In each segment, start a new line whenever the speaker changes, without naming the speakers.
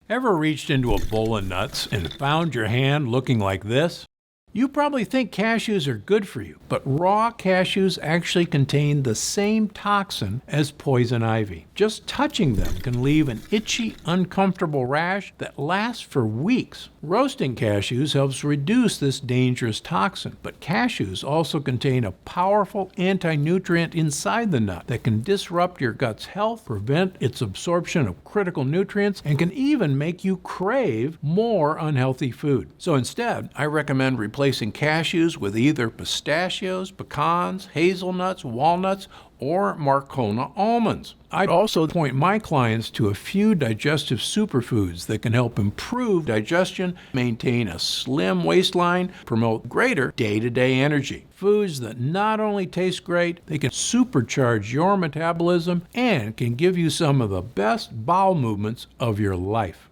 Ever reached into a bowl of nuts and found your hand looking like this? You probably think cashews are good for you, but raw cashews actually contain the same toxin as poison ivy. Just touching them can leave an itchy, uncomfortable rash that lasts for weeks. Roasting cashews helps reduce this dangerous toxin, but cashews also contain a powerful anti-nutrient inside the nut that can disrupt your gut's health, prevent its absorption of critical nutrients, and can even make you crave more unhealthy food. So instead, I recommend replacing cashews with either pistachios, pecans, hazelnuts, walnuts, or Marcona almonds. I'd also point my clients to a few digestive superfoods that can help improve digestion, maintain a slim waistline, promote greater day-to-day energy. Foods that not only taste great, they can supercharge your metabolism and can give you some of the best bowel movements of your life.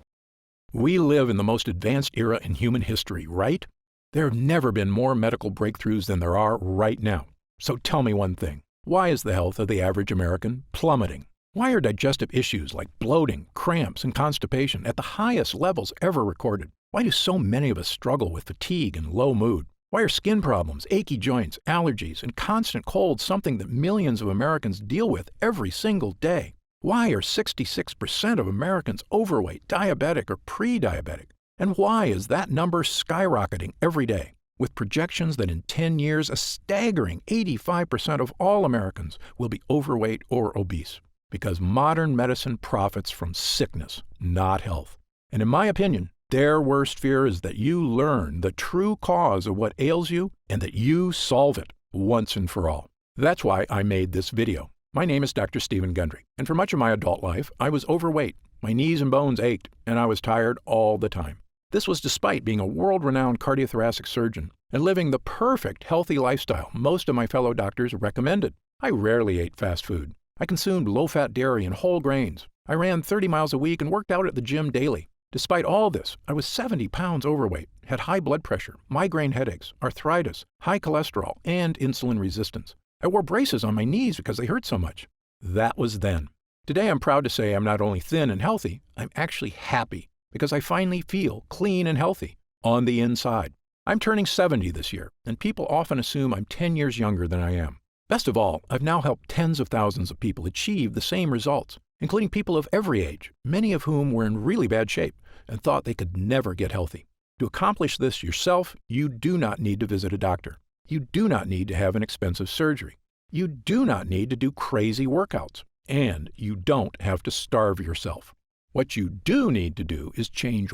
We live in the most advanced era in human history, right? There have never been more medical breakthroughs than there are right now. So tell me one thing. Why is the health of the average American plummeting? Why are digestive issues like bloating, cramps, and constipation at the highest levels ever recorded? Why do so many of us struggle with fatigue and low mood? Why are skin problems, achy joints, allergies, and constant colds something that millions of Americans deal with every single day? Why are 66% of Americans overweight, diabetic, or pre-diabetic? And why is that number skyrocketing every day? With projections that in 10 years, a staggering 85% of all Americans will be overweight or obese. Because modern medicine profits from sickness, not health. And in my opinion, their worst fear is that you learn the true cause of what ails you and that you solve it once and for all. That's why I made this video. My name is Dr. Stephen Gundry, and for much of my adult life, I was overweight. My knees and bones ached, and I was tired all the time. This was despite being a world-renowned cardiothoracic surgeon and living the perfect healthy lifestyle most of my fellow doctors recommended. I rarely ate fast food. I consumed low-fat dairy and whole grains. I ran 30 miles a week and worked out at the gym daily. Despite all this, I was 70 pounds overweight, had high blood pressure, migraine headaches, arthritis, high cholesterol, and insulin resistance. I wore braces on my knees because they hurt so much. That was then. Today I'm proud to say I'm not only thin and healthy, I'm actually happy because I finally feel clean and healthy on the inside. I'm turning 70 this year, and people often assume I'm 10 years younger than I am. Best of all, I've now helped tens of thousands of people achieve the same results, including people of every age, many of whom were in really bad shape and thought they could never get healthy. To accomplish this yourself, you do not need to visit a doctor. You do not need to have an expensive surgery. You do not need to do crazy workouts. And you don't have to starve yourself. What you do need to do is change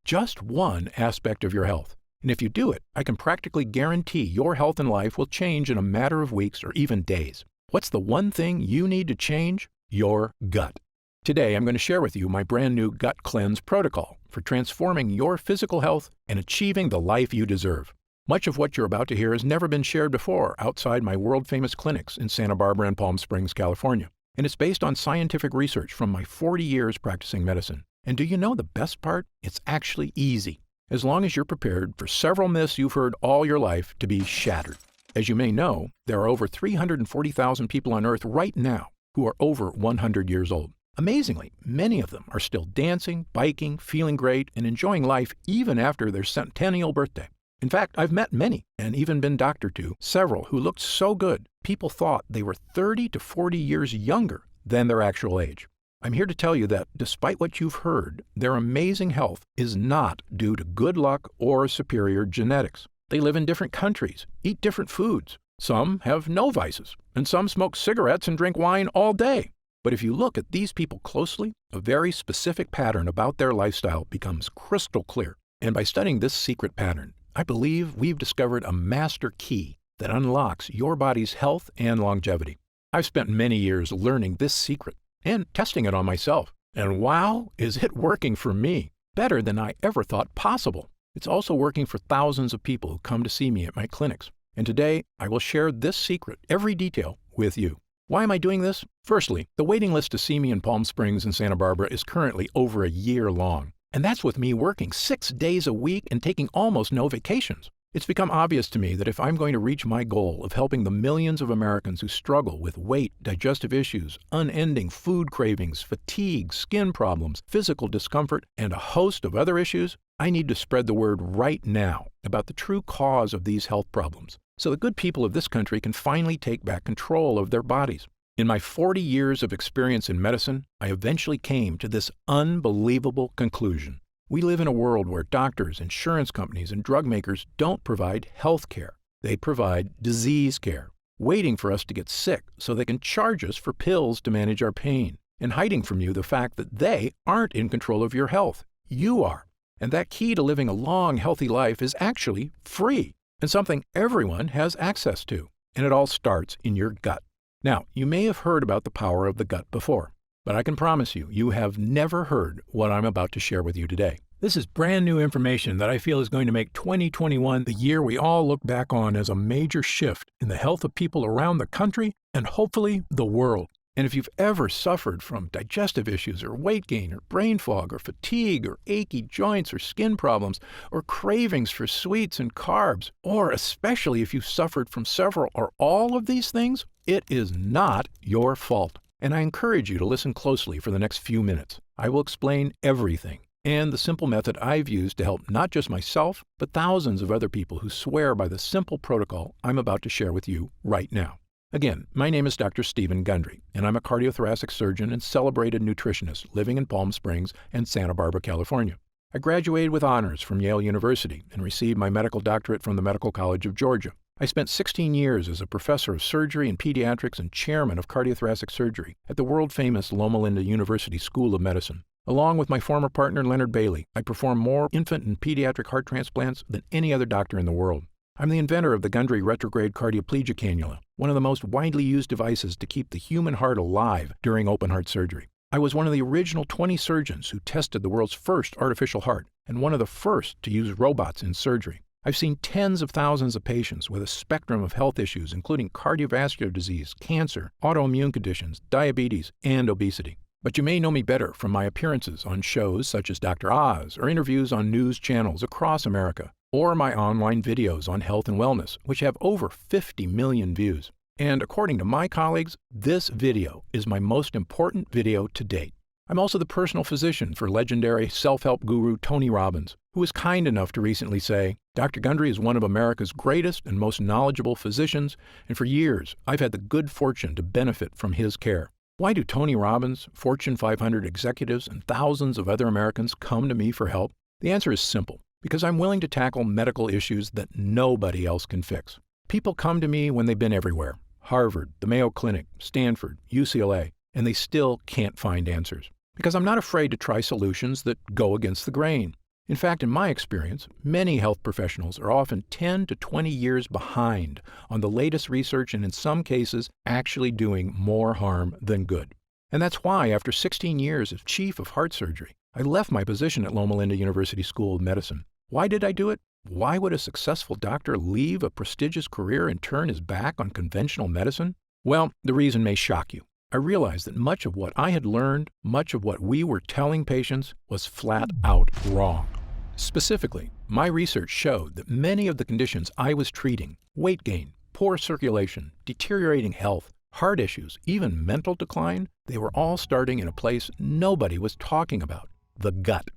just one aspect of your health. And if you do it, I can practically guarantee your health and life will change in a matter of weeks or even days. What's the one thing you need to change? Your gut. Today, I'm going to share with you my brand new Gut Cleanse protocol for transforming your physical health and achieving the life you deserve. Much of what you're about to hear has never been shared before outside my world-famous clinics in Santa Barbara and Palm Springs, California. And it's based on scientific research from my 40 years practicing medicine. And do you know the best part? It's actually easy, as long as you're prepared for several myths you've heard all your life to be shattered. As you may know, there are over 340,000 people on Earth right now who are over 100 years old. Amazingly, many of them are still dancing, biking, feeling great, and enjoying life even after their centennial birthday. In fact, I've met many, and even been doctored to, several who looked so good, people thought they were 30 to 40 years younger than their actual age. I'm here to tell you that, despite what you've heard, their amazing health is not due to good luck or superior genetics. They live in different countries, eat different foods. Some have no vices, and some smoke cigarettes and drink wine all day. But if you look at these people closely, a very specific pattern about their lifestyle becomes crystal clear. And by studying this secret pattern, I believe we've discovered a master key that unlocks your body's health and longevity. I've spent many years learning this secret and testing it on myself. And wow, is it working for me? Better than I ever thought possible. It's also working for thousands of people who come to see me at my clinics. And today, I will share this secret, every detail, with you. Why am I doing this? Firstly, the waiting list to see me in Palm Springs and Santa Barbara is currently over a year long. And that's with me working 6 days a week and taking almost no vacations. It's become obvious to me that if I'm going to reach my goal of helping the millions of Americans who struggle with weight, digestive issues, unending food cravings, fatigue, skin problems, physical discomfort, and a host of other issues, I need to spread the word right now about the true cause of these health problems, so the good people of this country can finally take back control of their bodies. In my 40 years of experience in medicine, I eventually came to this unbelievable conclusion. We live in a world where doctors, insurance companies, and drug makers don't provide health care. They provide disease care, waiting for us to get sick so they can charge us for pills to manage our pain, and hiding from you the fact that they aren't in control of your health. You are. And that key to living a long, healthy life is actually free and something everyone has access to. And it all starts in your gut. Now, you may have heard about the power of the gut before, but I can promise you, you have never heard what I'm about to share with you today. This is brand new information that I feel is going to make 2021 the year we all look back on as a major shift in the health of people around the country and hopefully the world. And if you've ever suffered from digestive issues or weight gain or brain fog or fatigue or achy joints or skin problems or cravings for sweets and carbs, or especially if you've suffered from several or all of these things, it is not your fault. And I encourage you to listen closely for the next few minutes. I will explain everything and the simple method I've used to help not just myself, but thousands of other people who swear by the simple protocol I'm about to share with you right now. Again, my name is Dr. Stephen Gundry, and I'm a cardiothoracic surgeon and celebrated nutritionist living in Palm Springs and Santa Barbara, California. I graduated with honors from Yale University and received my medical doctorate from the Medical College of Georgia. I spent 16 years as a professor of surgery and pediatrics and chairman of cardiothoracic surgery at the world-famous Loma Linda University School of Medicine. Along with my former partner, Leonard Bailey, I perform more infant and pediatric heart transplants than any other doctor in the world. I'm the inventor of the Gundry retrograde cardioplegia cannula, one of the most widely used devices to keep the human heart alive during open-heart surgery. I was one of the original 20 surgeons who tested the world's first artificial heart and one of the first to use robots in surgery. I've seen tens of thousands of patients with a spectrum of health issues, including cardiovascular disease, cancer, autoimmune conditions, diabetes, and obesity. But you may know me better from my appearances on shows such as Dr. Oz or interviews on news channels across America, or my online videos on health and wellness, which have over 50 million views. And according to my colleagues, this video is my most important video to date. I'm also the personal physician for legendary self-help guru Tony Robbins, who was kind enough to recently say, Dr. Gundry is one of America's greatest and most knowledgeable physicians, and for years I've had the good fortune to benefit from his care. Why do Tony Robbins, Fortune 500 executives, and thousands of other Americans come to me for help? The answer is simple. Because I'm willing to tackle medical issues that nobody else can fix. People come to me when they've been everywhere. Harvard, the Mayo Clinic, Stanford, UCLA, and they still can't find answers. Because I'm not afraid to try solutions that go against the grain. In fact, in my experience, many health professionals are often 10 to 20 years behind on the latest research and in some cases actually doing more harm than good. And that's why, after 16 years as chief of heart surgery, I left my position at Loma Linda University School of Medicine. Why did I do it? Why would a successful doctor leave a prestigious career and turn his back on conventional medicine? Well, the reason may shock you. I realized that much of what I had learned, much of what we were telling patients, was flat out wrong. Specifically, my research showed that many of the conditions I was treating, weight gain, poor circulation, deteriorating health, heart issues, even mental decline, they were all starting in a place nobody was talking about, the gut.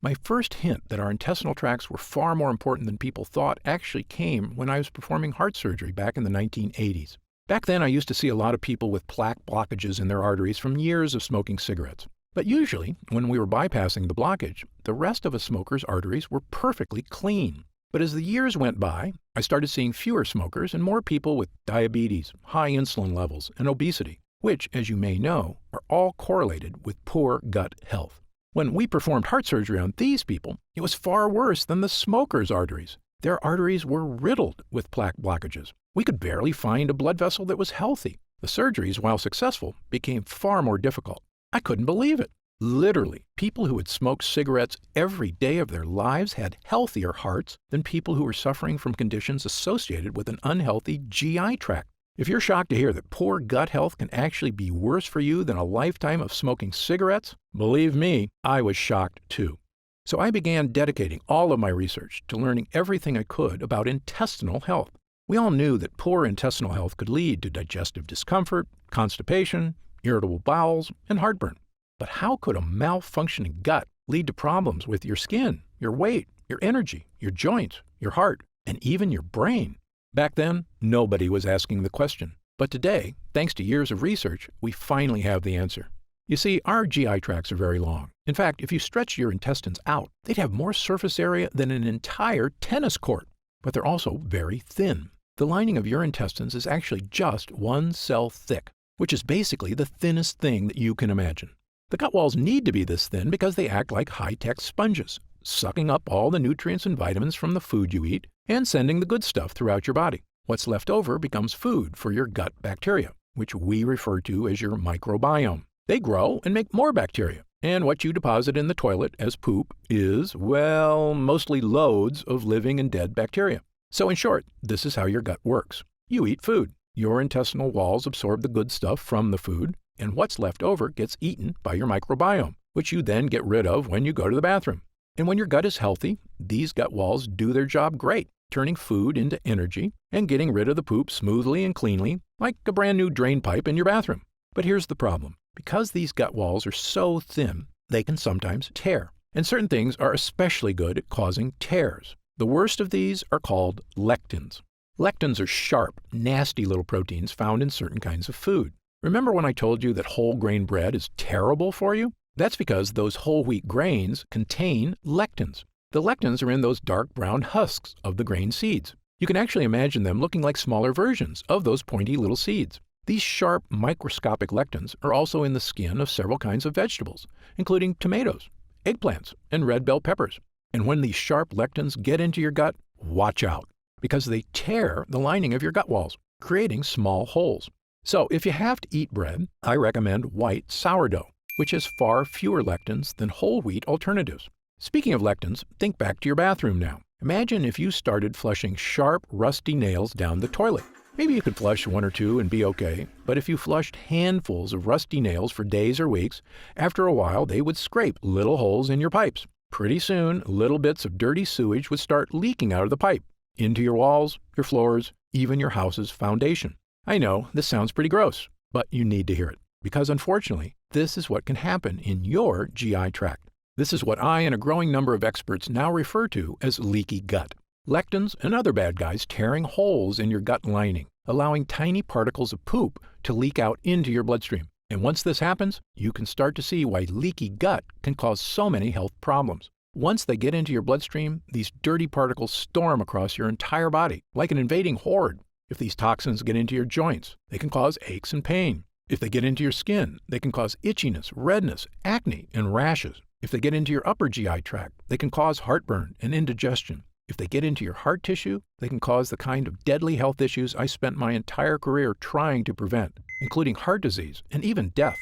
My first hint that our intestinal tracts were far more important than people thought actually came when I was performing heart surgery back in the 1980s. Back then, I used to see a lot of people with plaque blockages in their arteries from years of smoking cigarettes. But usually, when we were bypassing the blockage, the rest of a smoker's arteries were perfectly clean. But as the years went by, I started seeing fewer smokers and more people with diabetes, high insulin levels, and obesity, which, as you may know, are all correlated with poor gut health. When we performed heart surgery on these people, it was far worse than the smokers' arteries. Their arteries were riddled with plaque blockages. We could barely find a blood vessel that was healthy. The surgeries, while successful, became far more difficult. I couldn't believe it. Literally, people who had smoked cigarettes every day of their lives had healthier hearts than people who were suffering from conditions associated with an unhealthy GI tract. If you're shocked to hear that poor gut health can actually be worse for you than a lifetime of smoking cigarettes, believe me, I was shocked too. So I began dedicating all of my research to learning everything I could about intestinal health. We all knew that poor intestinal health could lead to digestive discomfort, constipation, irritable bowels, and heartburn. But how could a malfunctioning gut lead to problems with your skin, your weight, your energy, your joints, your heart, and even your brain? Back then, nobody was asking the question. But today, thanks to years of research, we finally have the answer. You see, our GI tracts are very long. In fact, if you stretched your intestines out, they'd have more surface area than an entire tennis court. But they're also very thin. The lining of your intestines is actually just one cell thick, which is basically the thinnest thing that you can imagine. The gut walls need to be this thin because they act like high-tech sponges, sucking up all the nutrients and vitamins from the food you eat and sending the good stuff throughout your body. What's left over becomes food for your gut bacteria, which we refer to as your microbiome. They grow and make more bacteria, and what you deposit in the toilet as poop is, well, mostly loads of living and dead bacteria. So in short, this is how your gut works. You eat food. Your intestinal walls absorb the good stuff from the food, and what's left over gets eaten by your microbiome, which you then get rid of when you go to the bathroom. And when your gut is healthy, these gut walls do their job great, turning food into energy and getting rid of the poop smoothly and cleanly, like a brand new drain pipe in your bathroom. But here's the problem. Because these gut walls are so thin, they can sometimes tear. And certain things are especially good at causing tears. The worst of these are called lectins. Lectins are sharp, nasty little proteins found in certain kinds of food. Remember when I told you that whole grain bread is terrible for you? That's because those whole wheat grains contain lectins. The lectins are in those dark brown husks of the grain seeds. You can actually imagine them looking like smaller versions of those pointy little seeds. These sharp, microscopic lectins are also in the skin of several kinds of vegetables, including tomatoes, eggplants, and red bell peppers. And when these sharp lectins get into your gut, watch out, because they tear the lining of your gut walls, creating small holes. So if you have to eat bread, I recommend white sourdough, which has far fewer lectins than whole wheat alternatives. Speaking of lectins, think back to your bathroom now. Imagine if you started flushing sharp, rusty nails down the toilet. Maybe you could flush one or two and be okay, but if you flushed handfuls of rusty nails for days or weeks, after a while they would scrape little holes in your pipes. Pretty soon, little bits of dirty sewage would start leaking out of the pipe, into your walls, your floors, even your house's foundation. I know, this sounds pretty gross, but you need to hear it, because unfortunately, this is what can happen in your GI tract. This is what I and a growing number of experts now refer to as leaky gut. Lectins and other bad guys tearing holes in your gut lining, allowing tiny particles of poop to leak out into your bloodstream. And once this happens, you can start to see why leaky gut can cause so many health problems. Once they get into your bloodstream, these dirty particles storm across your entire body like an invading horde. If these toxins get into your joints, they can cause aches and pain. If they get into your skin, they can cause itchiness, redness, acne, and rashes. If they get into your upper GI tract, they can cause heartburn and indigestion. If they get into your heart tissue, they can cause the kind of deadly health issues I spent my entire career trying to prevent, including heart disease and even death.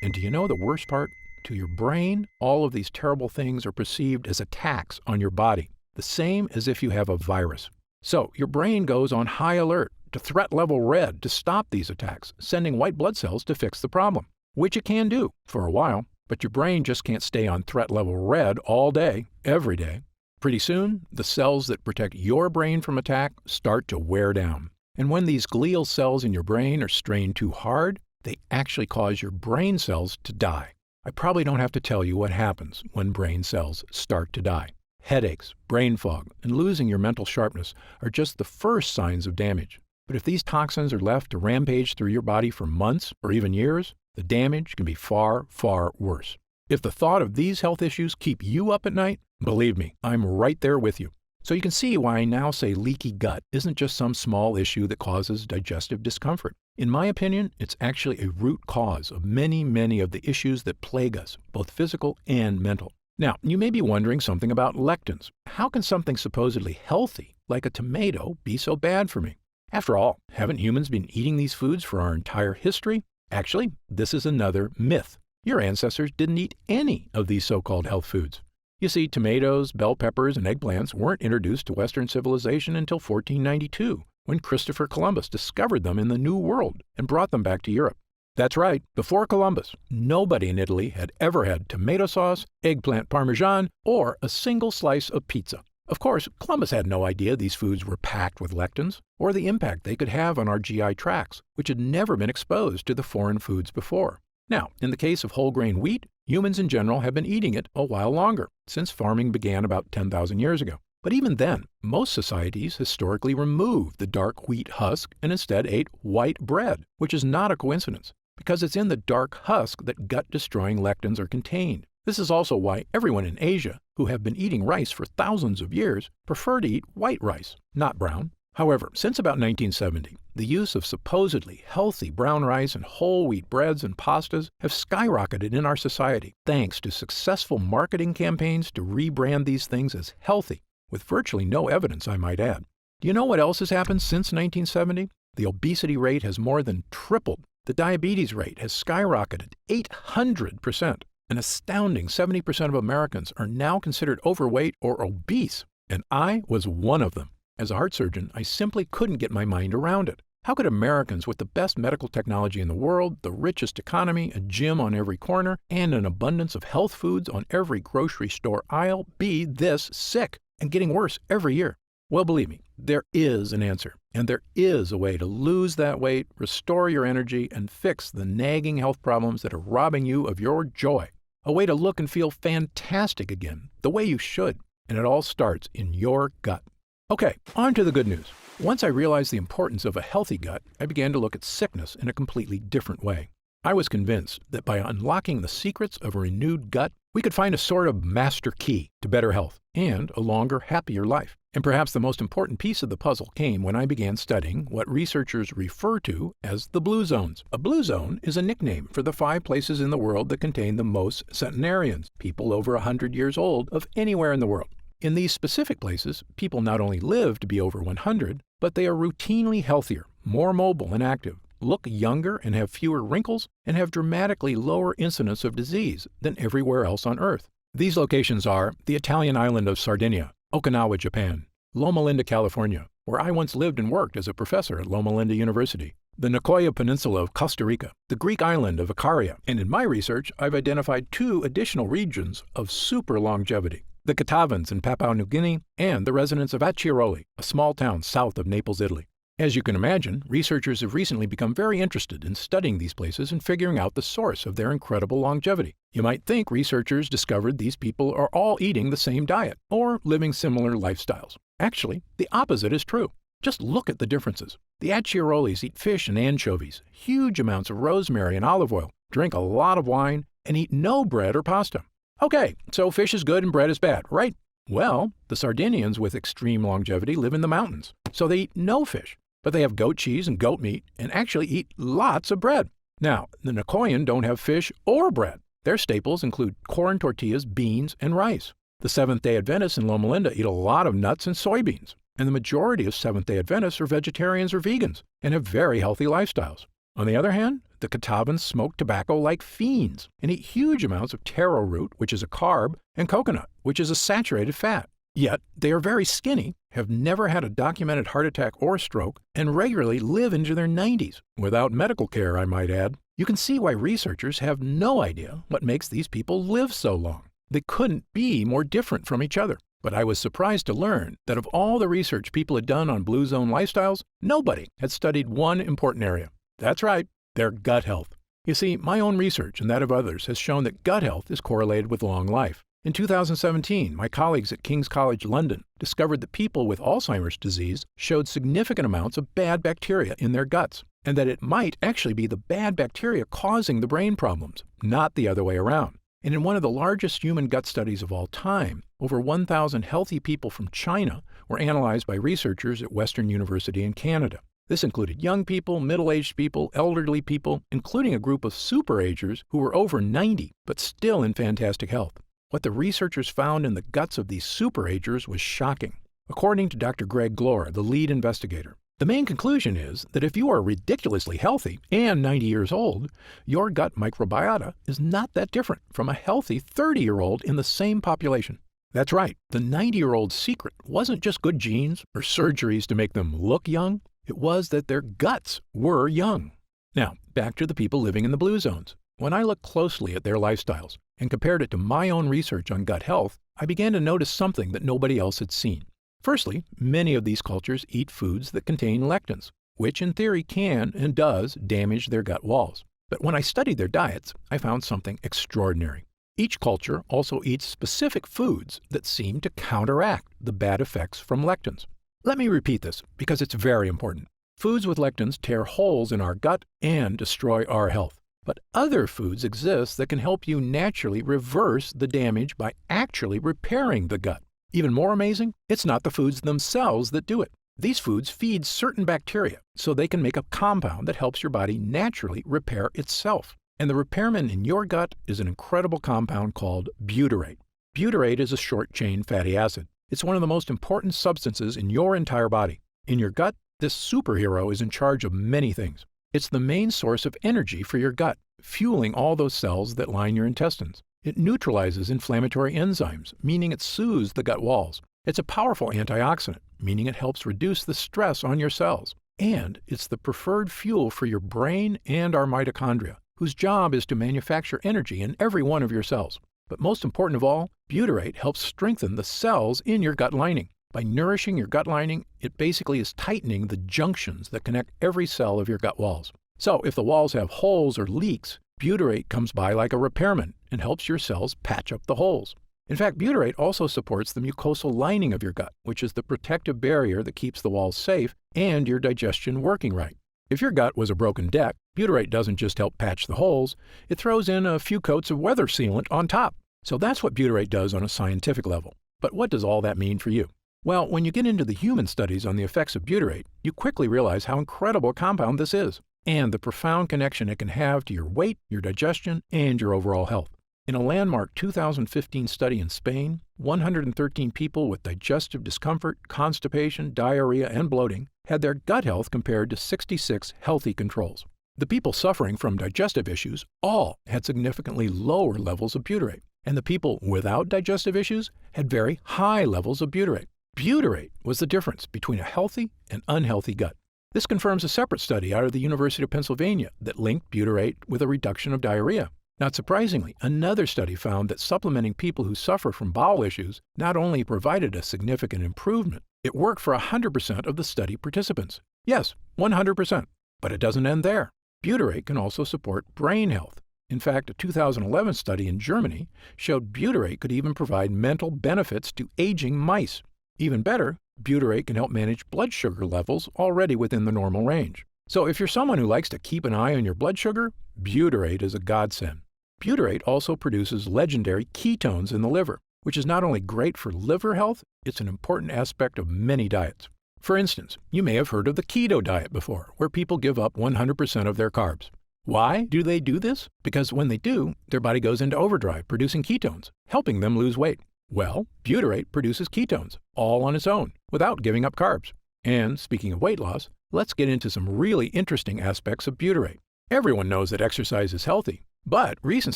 And do you know the worst part? To your brain, all of these terrible things are perceived as attacks on your body, the same as if you have a virus. So your brain goes on high alert to threat level red to stop these attacks, sending white blood cells to fix the problem, which it can do for a while, but your brain just can't stay on threat level red all day, every day. Pretty soon, the cells that protect your brain from attack start to wear down. And when these glial cells in your brain are strained too hard, they actually cause your brain cells to die. I probably don't have to tell you what happens when brain cells start to die. Headaches, brain fog, and losing your mental sharpness are just the first signs of damage. But if these toxins are left to rampage through your body for months or even years, the damage can be far, far worse. If the thought of these health issues keep you up at night, believe me, I'm right there with you. So you can see why I now say leaky gut isn't just some small issue that causes digestive discomfort. In my opinion, it's actually a root cause of many, many of the issues that plague us, both physical and mental. Now, you may be wondering something about lectins. How can something supposedly healthy, like a tomato, be so bad for me? After all, haven't humans been eating these foods for our entire history? Actually, this is another myth. Your ancestors didn't eat any of these so-called health foods. You see, tomatoes, bell peppers, and eggplants weren't introduced to Western civilization until 1492, when Christopher Columbus discovered them in the New World and brought them back to Europe. That's right, before Columbus, nobody in Italy had ever had tomato sauce, eggplant parmesan, or a single slice of pizza. Of course, Columbus had no idea these foods were packed with lectins, or the impact they could have on our GI tracts, which had never been exposed to the foreign foods before. Now, in the case of whole grain wheat, humans in general have been eating it a while longer, since farming began about 10,000 years ago. But even then, most societies historically removed the dark wheat husk and instead ate white bread, which is not a coincidence, because it's in the dark husk that gut-destroying lectins are contained. This is also why everyone in Asia, who have been eating rice for thousands of years, prefer to eat white rice, not brown. However, since about 1970, the use of supposedly healthy brown rice and whole wheat breads and pastas have skyrocketed in our society, thanks to successful marketing campaigns to rebrand these things as healthy, with virtually no evidence, I might add. Do you know what else has happened since 1970? The obesity rate has more than tripled. The diabetes rate has skyrocketed 800%. An astounding 70% of Americans are now considered overweight or obese, and I was one of them. As a heart surgeon, I simply couldn't get my mind around it. How could Americans with the best medical technology in the world, the richest economy, a gym on every corner, and an abundance of health foods on every grocery store aisle be this sick and getting worse every year? Well, believe me, there is an answer, and there is a way to lose that weight, restore your energy, and fix the nagging health problems that are robbing you of your joy. A way to look and feel fantastic again, the way you should, and it all starts in your gut. Okay, on to the good news. Once I realized the importance of a healthy gut, I began to look at sickness in a completely different way. I was convinced that by unlocking the secrets of a renewed gut, we could find a sort of master key to better health and a longer, happier life. And perhaps the most important piece of the puzzle came when I began studying what researchers refer to as the blue zones. A blue zone is a nickname for the 5 places in the world that contain the most centenarians, people over 100 years old, of anywhere in the world. In these specific places, people not only live to be over 100, but they are routinely healthier, more mobile and active, look younger and have fewer wrinkles, and have dramatically lower incidence of disease than everywhere else on Earth. These locations are the Italian island of Sardinia, Okinawa, Japan, Loma Linda, California, where I once lived and worked as a professor at Loma Linda University, the Nicoya Peninsula of Costa Rica, the Greek island of Icaria, and in my research, I've identified 2 additional regions of super longevity, the Catavans in Papua New Guinea and the residents of Acciaroli, a small town south of Naples, Italy. As you can imagine, researchers have recently become very interested in studying these places and figuring out the source of their incredible longevity. You might think researchers discovered these people are all eating the same diet or living similar lifestyles. Actually, the opposite is true. Just look at the differences. The Acciarolis eat fish and anchovies, huge amounts of rosemary and olive oil, drink a lot of wine, and eat no bread or pasta. Okay, so fish is good and bread is bad, right? Well, the Sardinians with extreme longevity live in the mountains, so they eat no fish. But they have goat cheese and goat meat and actually eat lots of bread. Now, the Nicoyan don't have fish or bread. Their staples include corn tortillas, beans, and rice. The Seventh-day Adventists in Loma Linda eat a lot of nuts and soybeans, and the majority of Seventh-day Adventists are vegetarians or vegans and have very healthy lifestyles. On the other hand, the Catawbans smoke tobacco like fiends and eat huge amounts of taro root, which is a carb, and coconut, which is a saturated fat. Yet, they are very skinny, have never had a documented heart attack or stroke, and regularly live into their 90s, without medical care, I might add. You can see why researchers have no idea what makes these people live so long. They couldn't be more different from each other. But I was surprised to learn that of all the research people had done on blue zone lifestyles, nobody had studied one important area. That's right, their gut health. You see, my own research and that of others has shown that gut health is correlated with long life. In 2017, my colleagues at King's College London discovered that people with Alzheimer's disease showed significant amounts of bad bacteria in their guts, and that it might actually be the bad bacteria causing the brain problems, not the other way around. And in one of the largest human gut studies of all time, over 1,000 healthy people from China were analyzed by researchers at Western University in Canada. This included young people, middle-aged people, elderly people, including a group of superagers who were over 90 but still in fantastic health. What the researchers found in the guts of these superagers was shocking. According to Dr. Greg Glore, the lead investigator, the main conclusion is that if you are ridiculously healthy and 90 years old, your gut microbiota is not that different from a healthy 30-year-old in the same population. That's right, the 90-year-old's secret wasn't just good genes or surgeries to make them look young. It was that their guts were young. Now, back to the people living in the blue zones. When I looked closely at their lifestyles and compared it to my own research on gut health, I began to notice something that nobody else had seen. Firstly, many of these cultures eat foods that contain lectins, which in theory can and does damage their gut walls. But when I studied their diets, I found something extraordinary. Each culture also eats specific foods that seem to counteract the bad effects from lectins. Let me repeat this because it's very important. Foods with lectins tear holes in our gut and destroy our health. But other foods exist that can help you naturally reverse the damage by actually repairing the gut. Even more amazing, it's not the foods themselves that do it. These foods feed certain bacteria so they can make a compound that helps your body naturally repair itself. And the repairman in your gut is an incredible compound called butyrate. Butyrate is a short-chain fatty acid. It's one of the most important substances in your entire body. In your gut, this superhero is in charge of many things. It's the main source of energy for your gut, fueling all those cells that line your intestines. It neutralizes inflammatory enzymes, meaning it soothes the gut walls. It's a powerful antioxidant, meaning it helps reduce the stress on your cells. And it's the preferred fuel for your brain and our mitochondria, whose job is to manufacture energy in every one of your cells. But most important of all, butyrate helps strengthen the cells in your gut lining. By nourishing your gut lining, it basically is tightening the junctions that connect every cell of your gut walls. So if the walls have holes or leaks, butyrate comes by like a repairman and helps your cells patch up the holes. In fact, butyrate also supports the mucosal lining of your gut, which is the protective barrier that keeps the walls safe and your digestion working right. If your gut was a broken deck, butyrate doesn't just help patch the holes, it throws in a few coats of weather sealant on top. So that's what butyrate does on a scientific level. But what does all that mean for you? Well, when you get into the human studies on the effects of butyrate, you quickly realize how incredible a compound this is, and the profound connection it can have to your weight, your digestion, and your overall health. In a landmark 2015 study in Spain, 113 people with digestive discomfort, constipation, diarrhea, and bloating had their gut health compared to 66 healthy controls. The people suffering from digestive issues all had significantly lower levels of butyrate, and the people without digestive issues had very high levels of butyrate. Butyrate was the difference between a healthy and unhealthy gut. This confirms a separate study out of the University of Pennsylvania that linked butyrate with a reduction of diarrhea. Not surprisingly, another study found that supplementing people who suffer from bowel issues not only provided a significant improvement, it worked for 100% of the study participants. Yes, 100%. But it doesn't end there. Butyrate can also support brain health. In fact, a 2011 study in Germany showed butyrate could even provide mental benefits to aging mice. Even better, butyrate can help manage blood sugar levels already within the normal range. So if you're someone who likes to keep an eye on your blood sugar, butyrate is a godsend. Butyrate also produces legendary ketones in the liver, which is not only great for liver health, it's an important aspect of many diets. For instance, you may have heard of the keto diet before, where people give up 100% of their carbs. Why do they do this? Because when they do, their body goes into overdrive producing ketones, helping them lose weight. Well, butyrate produces ketones, all on its own, without giving up carbs. And speaking of weight loss, let's get into some really interesting aspects of butyrate. Everyone knows that exercise is healthy, but recent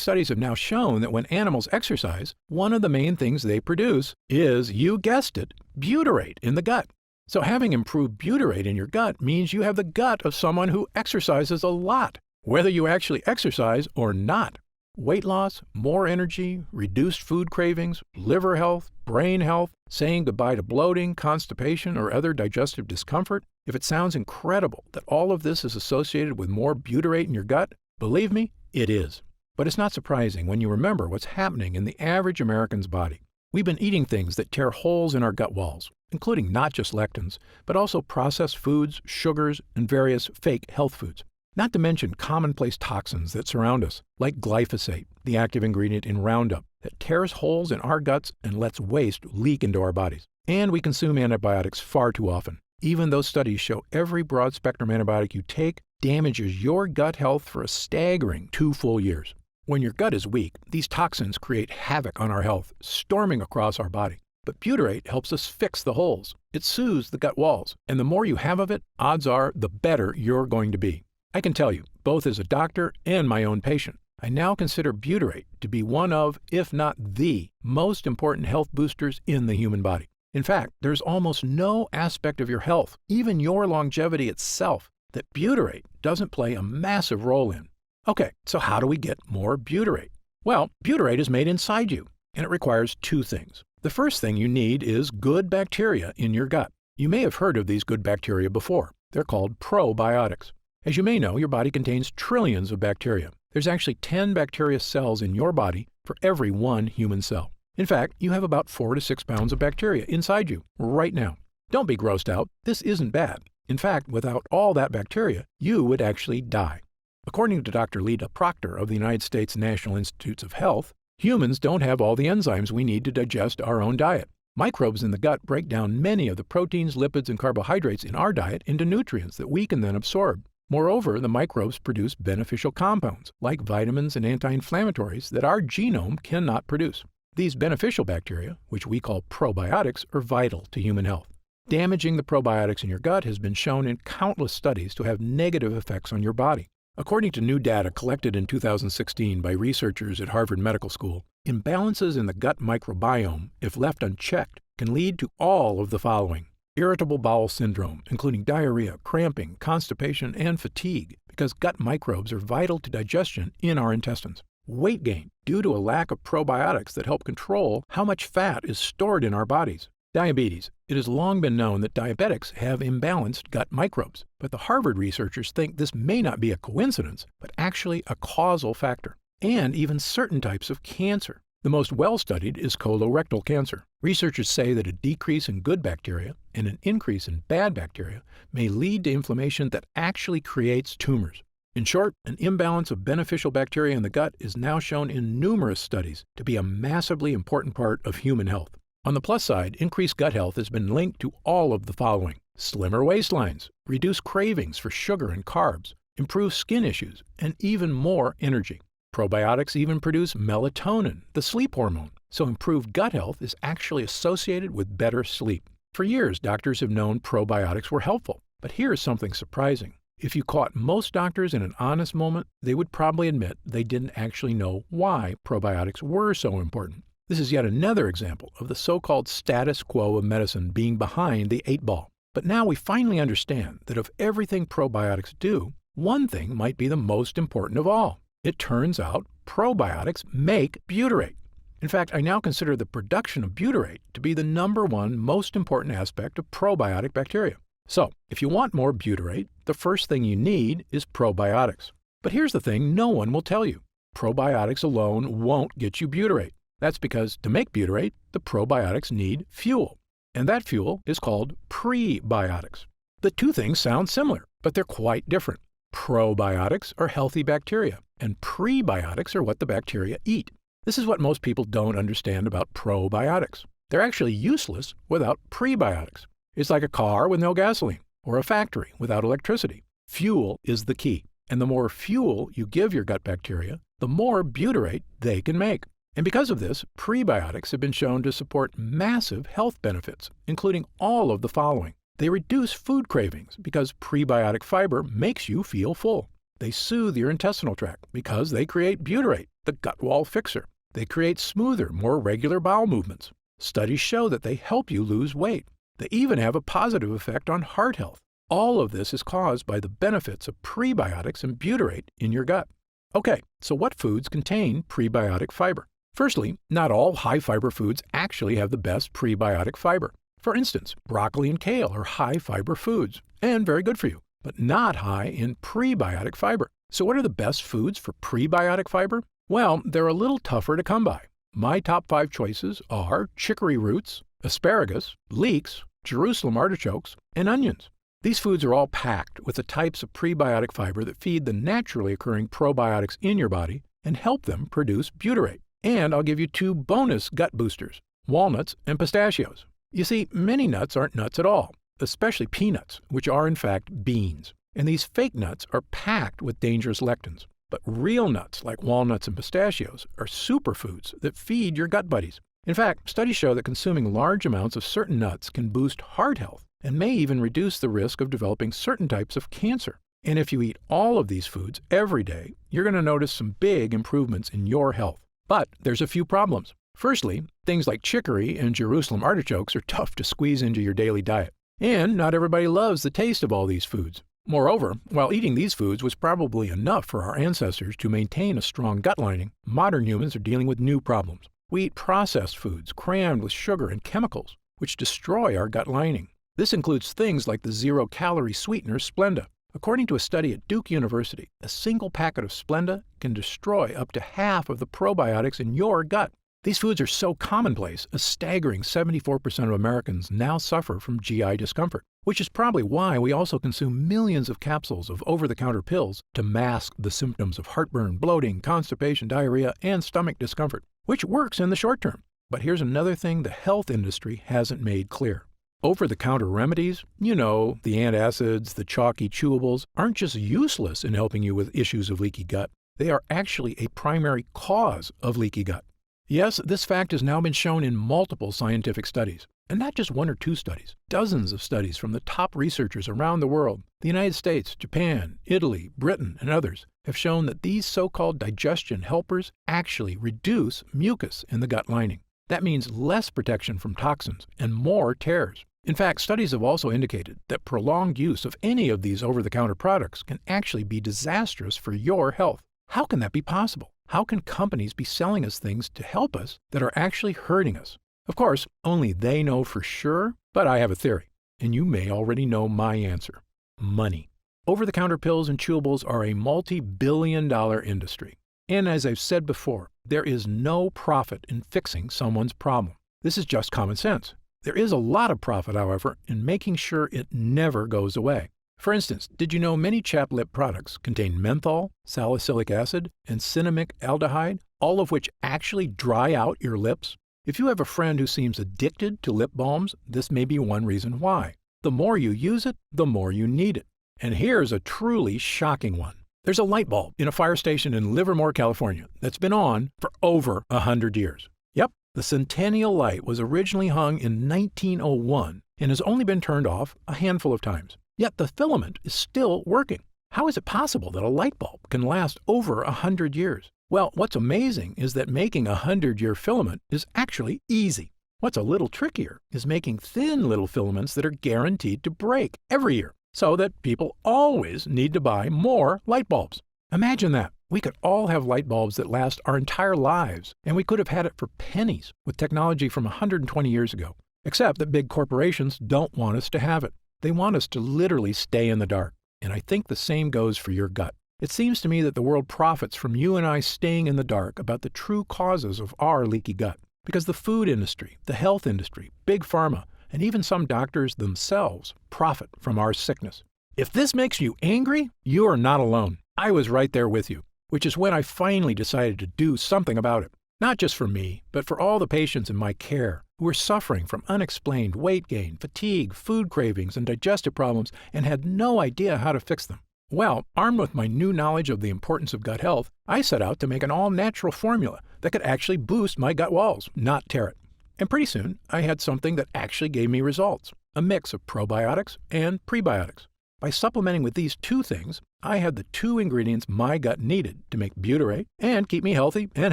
studies have now shown that when animals exercise, one of the main things they produce is, you guessed it, butyrate in the gut. So having improved butyrate in your gut means you have the gut of someone who exercises a lot, whether you actually exercise or not. Weight loss, more energy, reduced food cravings, liver health, brain health, saying goodbye to bloating, constipation, or other digestive discomfort. If it sounds incredible that all of this is associated with more butyrate in your gut, believe me, it is. But it's not surprising when you remember what's happening in the average American's body. We've been eating things that tear holes in our gut walls, including not just lectins, but also processed foods, sugars, and various fake health foods. Not to mention commonplace toxins that surround us, like glyphosate, the active ingredient in Roundup, that tears holes in our guts and lets waste leak into our bodies. And we consume antibiotics far too often, even though studies show every broad-spectrum antibiotic you take damages your gut health for a staggering 2 full years. When your gut is weak, these toxins create havoc on our health, storming across our body. But butyrate helps us fix the holes. It soothes the gut walls, and the more you have of it, odds are the better you're going to be. I can tell you, both as a doctor and my own patient, I now consider butyrate to be one of, if not the, most important health boosters in the human body. In fact, there's almost no aspect of your health, even your longevity itself, that butyrate doesn't play a massive role in. Okay, so how do we get more butyrate? Well, butyrate is made inside you, and it requires two things. The first thing you need is good bacteria in your gut. You may have heard of these good bacteria before. They're called probiotics. As you may know, your body contains trillions of bacteria. There's actually 10 bacteria cells in your body for every one human cell. In fact, you have about 4 to 6 pounds of bacteria inside you right now. Don't be grossed out. This isn't bad. In fact, without all that bacteria, you would actually die. According to Dr. Lita Proctor of the United States National Institutes of Health, humans don't have all the enzymes we need to digest our own diet. Microbes in the gut break down many of the proteins, lipids, and carbohydrates in our diet into nutrients that we can then absorb. Moreover, the microbes produce beneficial compounds, like vitamins and anti-inflammatories, that our genome cannot produce. These beneficial bacteria, which we call probiotics, are vital to human health. Damaging the probiotics in your gut has been shown in countless studies to have negative effects on your body. According to new data collected in 2016 by researchers at Harvard Medical School, imbalances in the gut microbiome, if left unchecked, can lead to all of the following: irritable bowel syndrome, including diarrhea, cramping, constipation, and fatigue, because gut microbes are vital to digestion in our intestines. Weight gain, due to a lack of probiotics that help control how much fat is stored in our bodies. Diabetes. It has long been known that diabetics have imbalanced gut microbes, but the Harvard researchers think this may not be a coincidence, but actually a causal factor. And even certain types of cancer. The most well-studied is colorectal cancer. Researchers say that a decrease in good bacteria and an increase in bad bacteria may lead to inflammation that actually creates tumors. In short, an imbalance of beneficial bacteria in the gut is now shown in numerous studies to be a massively important part of human health. On the plus side, increased gut health has been linked to all of the following: slimmer waistlines, reduced cravings for sugar and carbs, improved skin issues, and even more energy. Probiotics even produce melatonin, the sleep hormone, so improved gut health is actually associated with better sleep. For years, doctors have known probiotics were helpful, but here's something surprising. If you caught most doctors in an honest moment, they would probably admit they didn't actually know why probiotics were so important. This is yet another example of the so-called status quo of medicine being behind the 8-ball. But now we finally understand that of everything probiotics do, one thing might be the most important of all. It turns out probiotics make butyrate. In fact, I now consider the production of butyrate to be the number one most important aspect of probiotic bacteria. So, if you want more butyrate, the first thing you need is probiotics. But here's the thing no one will tell you. Probiotics alone won't get you butyrate. That's because to make butyrate, the probiotics need fuel. And that fuel is called prebiotics. The two things sound similar, but they're quite different. Probiotics are healthy bacteria, and prebiotics are what the bacteria eat. This is what most people don't understand about probiotics. They're actually useless without prebiotics. It's like a car with no gasoline, or a factory without electricity. Fuel is the key, and the more fuel you give your gut bacteria, the more butyrate they can make. And because of this, prebiotics have been shown to support massive health benefits, including all of the following. They reduce food cravings because prebiotic fiber makes you feel full. They soothe your intestinal tract because they create butyrate, the gut wall fixer. They create smoother, more regular bowel movements. Studies show that they help you lose weight. They even have a positive effect on heart health. All of this is caused by the benefits of prebiotics and butyrate in your gut. Okay, so what foods contain prebiotic fiber? Firstly, not all high-fiber foods actually have the best prebiotic fiber. For instance, broccoli and kale are high-fiber foods, and very good for you, but not high in prebiotic fiber. So what are the best foods for prebiotic fiber? Well, they're a little tougher to come by. My top 5 choices are chicory roots, asparagus, leeks, Jerusalem artichokes, and onions. These foods are all packed with the types of prebiotic fiber that feed the naturally occurring probiotics in your body and help them produce butyrate. And I'll give you 2 bonus gut boosters, walnuts and pistachios. You see, many nuts aren't nuts at all, especially peanuts, which are in fact beans. And these fake nuts are packed with dangerous lectins. But real nuts, like walnuts and pistachios, are superfoods that feed your gut buddies. In fact, studies show that consuming large amounts of certain nuts can boost heart health and may even reduce the risk of developing certain types of cancer. And if you eat all of these foods every day, you're going to notice some big improvements in your health. But there's a few problems. Firstly, things like chicory and Jerusalem artichokes are tough to squeeze into your daily diet. And not everybody loves the taste of all these foods. Moreover, while eating these foods was probably enough for our ancestors to maintain a strong gut lining, modern humans are dealing with new problems. We eat processed foods crammed with sugar and chemicals, which destroy our gut lining. This includes things like the zero-calorie sweetener Splenda. According to a study at Duke University, a single packet of Splenda can destroy up to half of the probiotics in your gut. These foods are so commonplace, a staggering 74% of Americans now suffer from GI discomfort, which is probably why we also consume millions of capsules of over-the-counter pills to mask the symptoms of heartburn, bloating, constipation, diarrhea, and stomach discomfort, which works in the short term. But here's another thing the health industry hasn't made clear. Over-the-counter remedies, the antacids, the chalky chewables, aren't just useless in helping you with issues of leaky gut. They are actually a primary cause of leaky gut. Yes, this fact has now been shown in multiple scientific studies, and not just one or two studies. Dozens of studies from the top researchers around the world, the United States, Japan, Italy, Britain, and others, have shown that these so-called digestion helpers actually reduce mucus in the gut lining. That means less protection from toxins and more tears. In fact, studies have also indicated that prolonged use of any of these over-the-counter products can actually be disastrous for your health. How can that be possible? How can companies be selling us things to help us that are actually hurting us? Of course, only they know for sure, but I have a theory, and you may already know my answer. Money. Over-the-counter pills and chewables are a multi-billion-dollar industry. And as I've said before, there is no profit in fixing someone's problem. This is just common sense. There is a lot of profit, however, in making sure it never goes away. For instance, did you know many chapped lip products contain menthol, salicylic acid, and cinnamic aldehyde, all of which actually dry out your lips? If you have a friend who seems addicted to lip balms, this may be one reason why. The more you use it, the more you need it. And here's a truly shocking one. There's a light bulb in a fire station in Livermore, California, that's been on for over 100 years. Yep, the Centennial Light was originally hung in 1901 and has only been turned off a handful of times. Yet the filament is still working. How is it possible that a light bulb can last over 100 years? Well, what's amazing is that making a 100-year filament is actually easy. What's a little trickier is making thin little filaments that are guaranteed to break every year, so that people always need to buy more light bulbs. Imagine that. We could all have light bulbs that last our entire lives, and we could have had it for pennies with technology from 120 years ago. Except that big corporations don't want us to have it. They want us to literally stay in the dark. And I think the same goes for your gut. It seems to me that the world profits from you and I staying in the dark about the true causes of our leaky gut. Because the food industry, the health industry, big pharma, and even some doctors themselves profit from our sickness. If this makes you angry, you are not alone. I was right there with you, which is when I finally decided to do something about it. Not just for me, but for all the patients in my care who were suffering from unexplained weight gain, fatigue, food cravings, and digestive problems and had no idea how to fix them. Well, armed with my new knowledge of the importance of gut health, I set out to make an all-natural formula that could actually boost my gut walls, not tear it. And pretty soon, I had something that actually gave me results, a mix of probiotics and prebiotics. By supplementing with these two things, I had the two ingredients my gut needed to make butyrate and keep me healthy and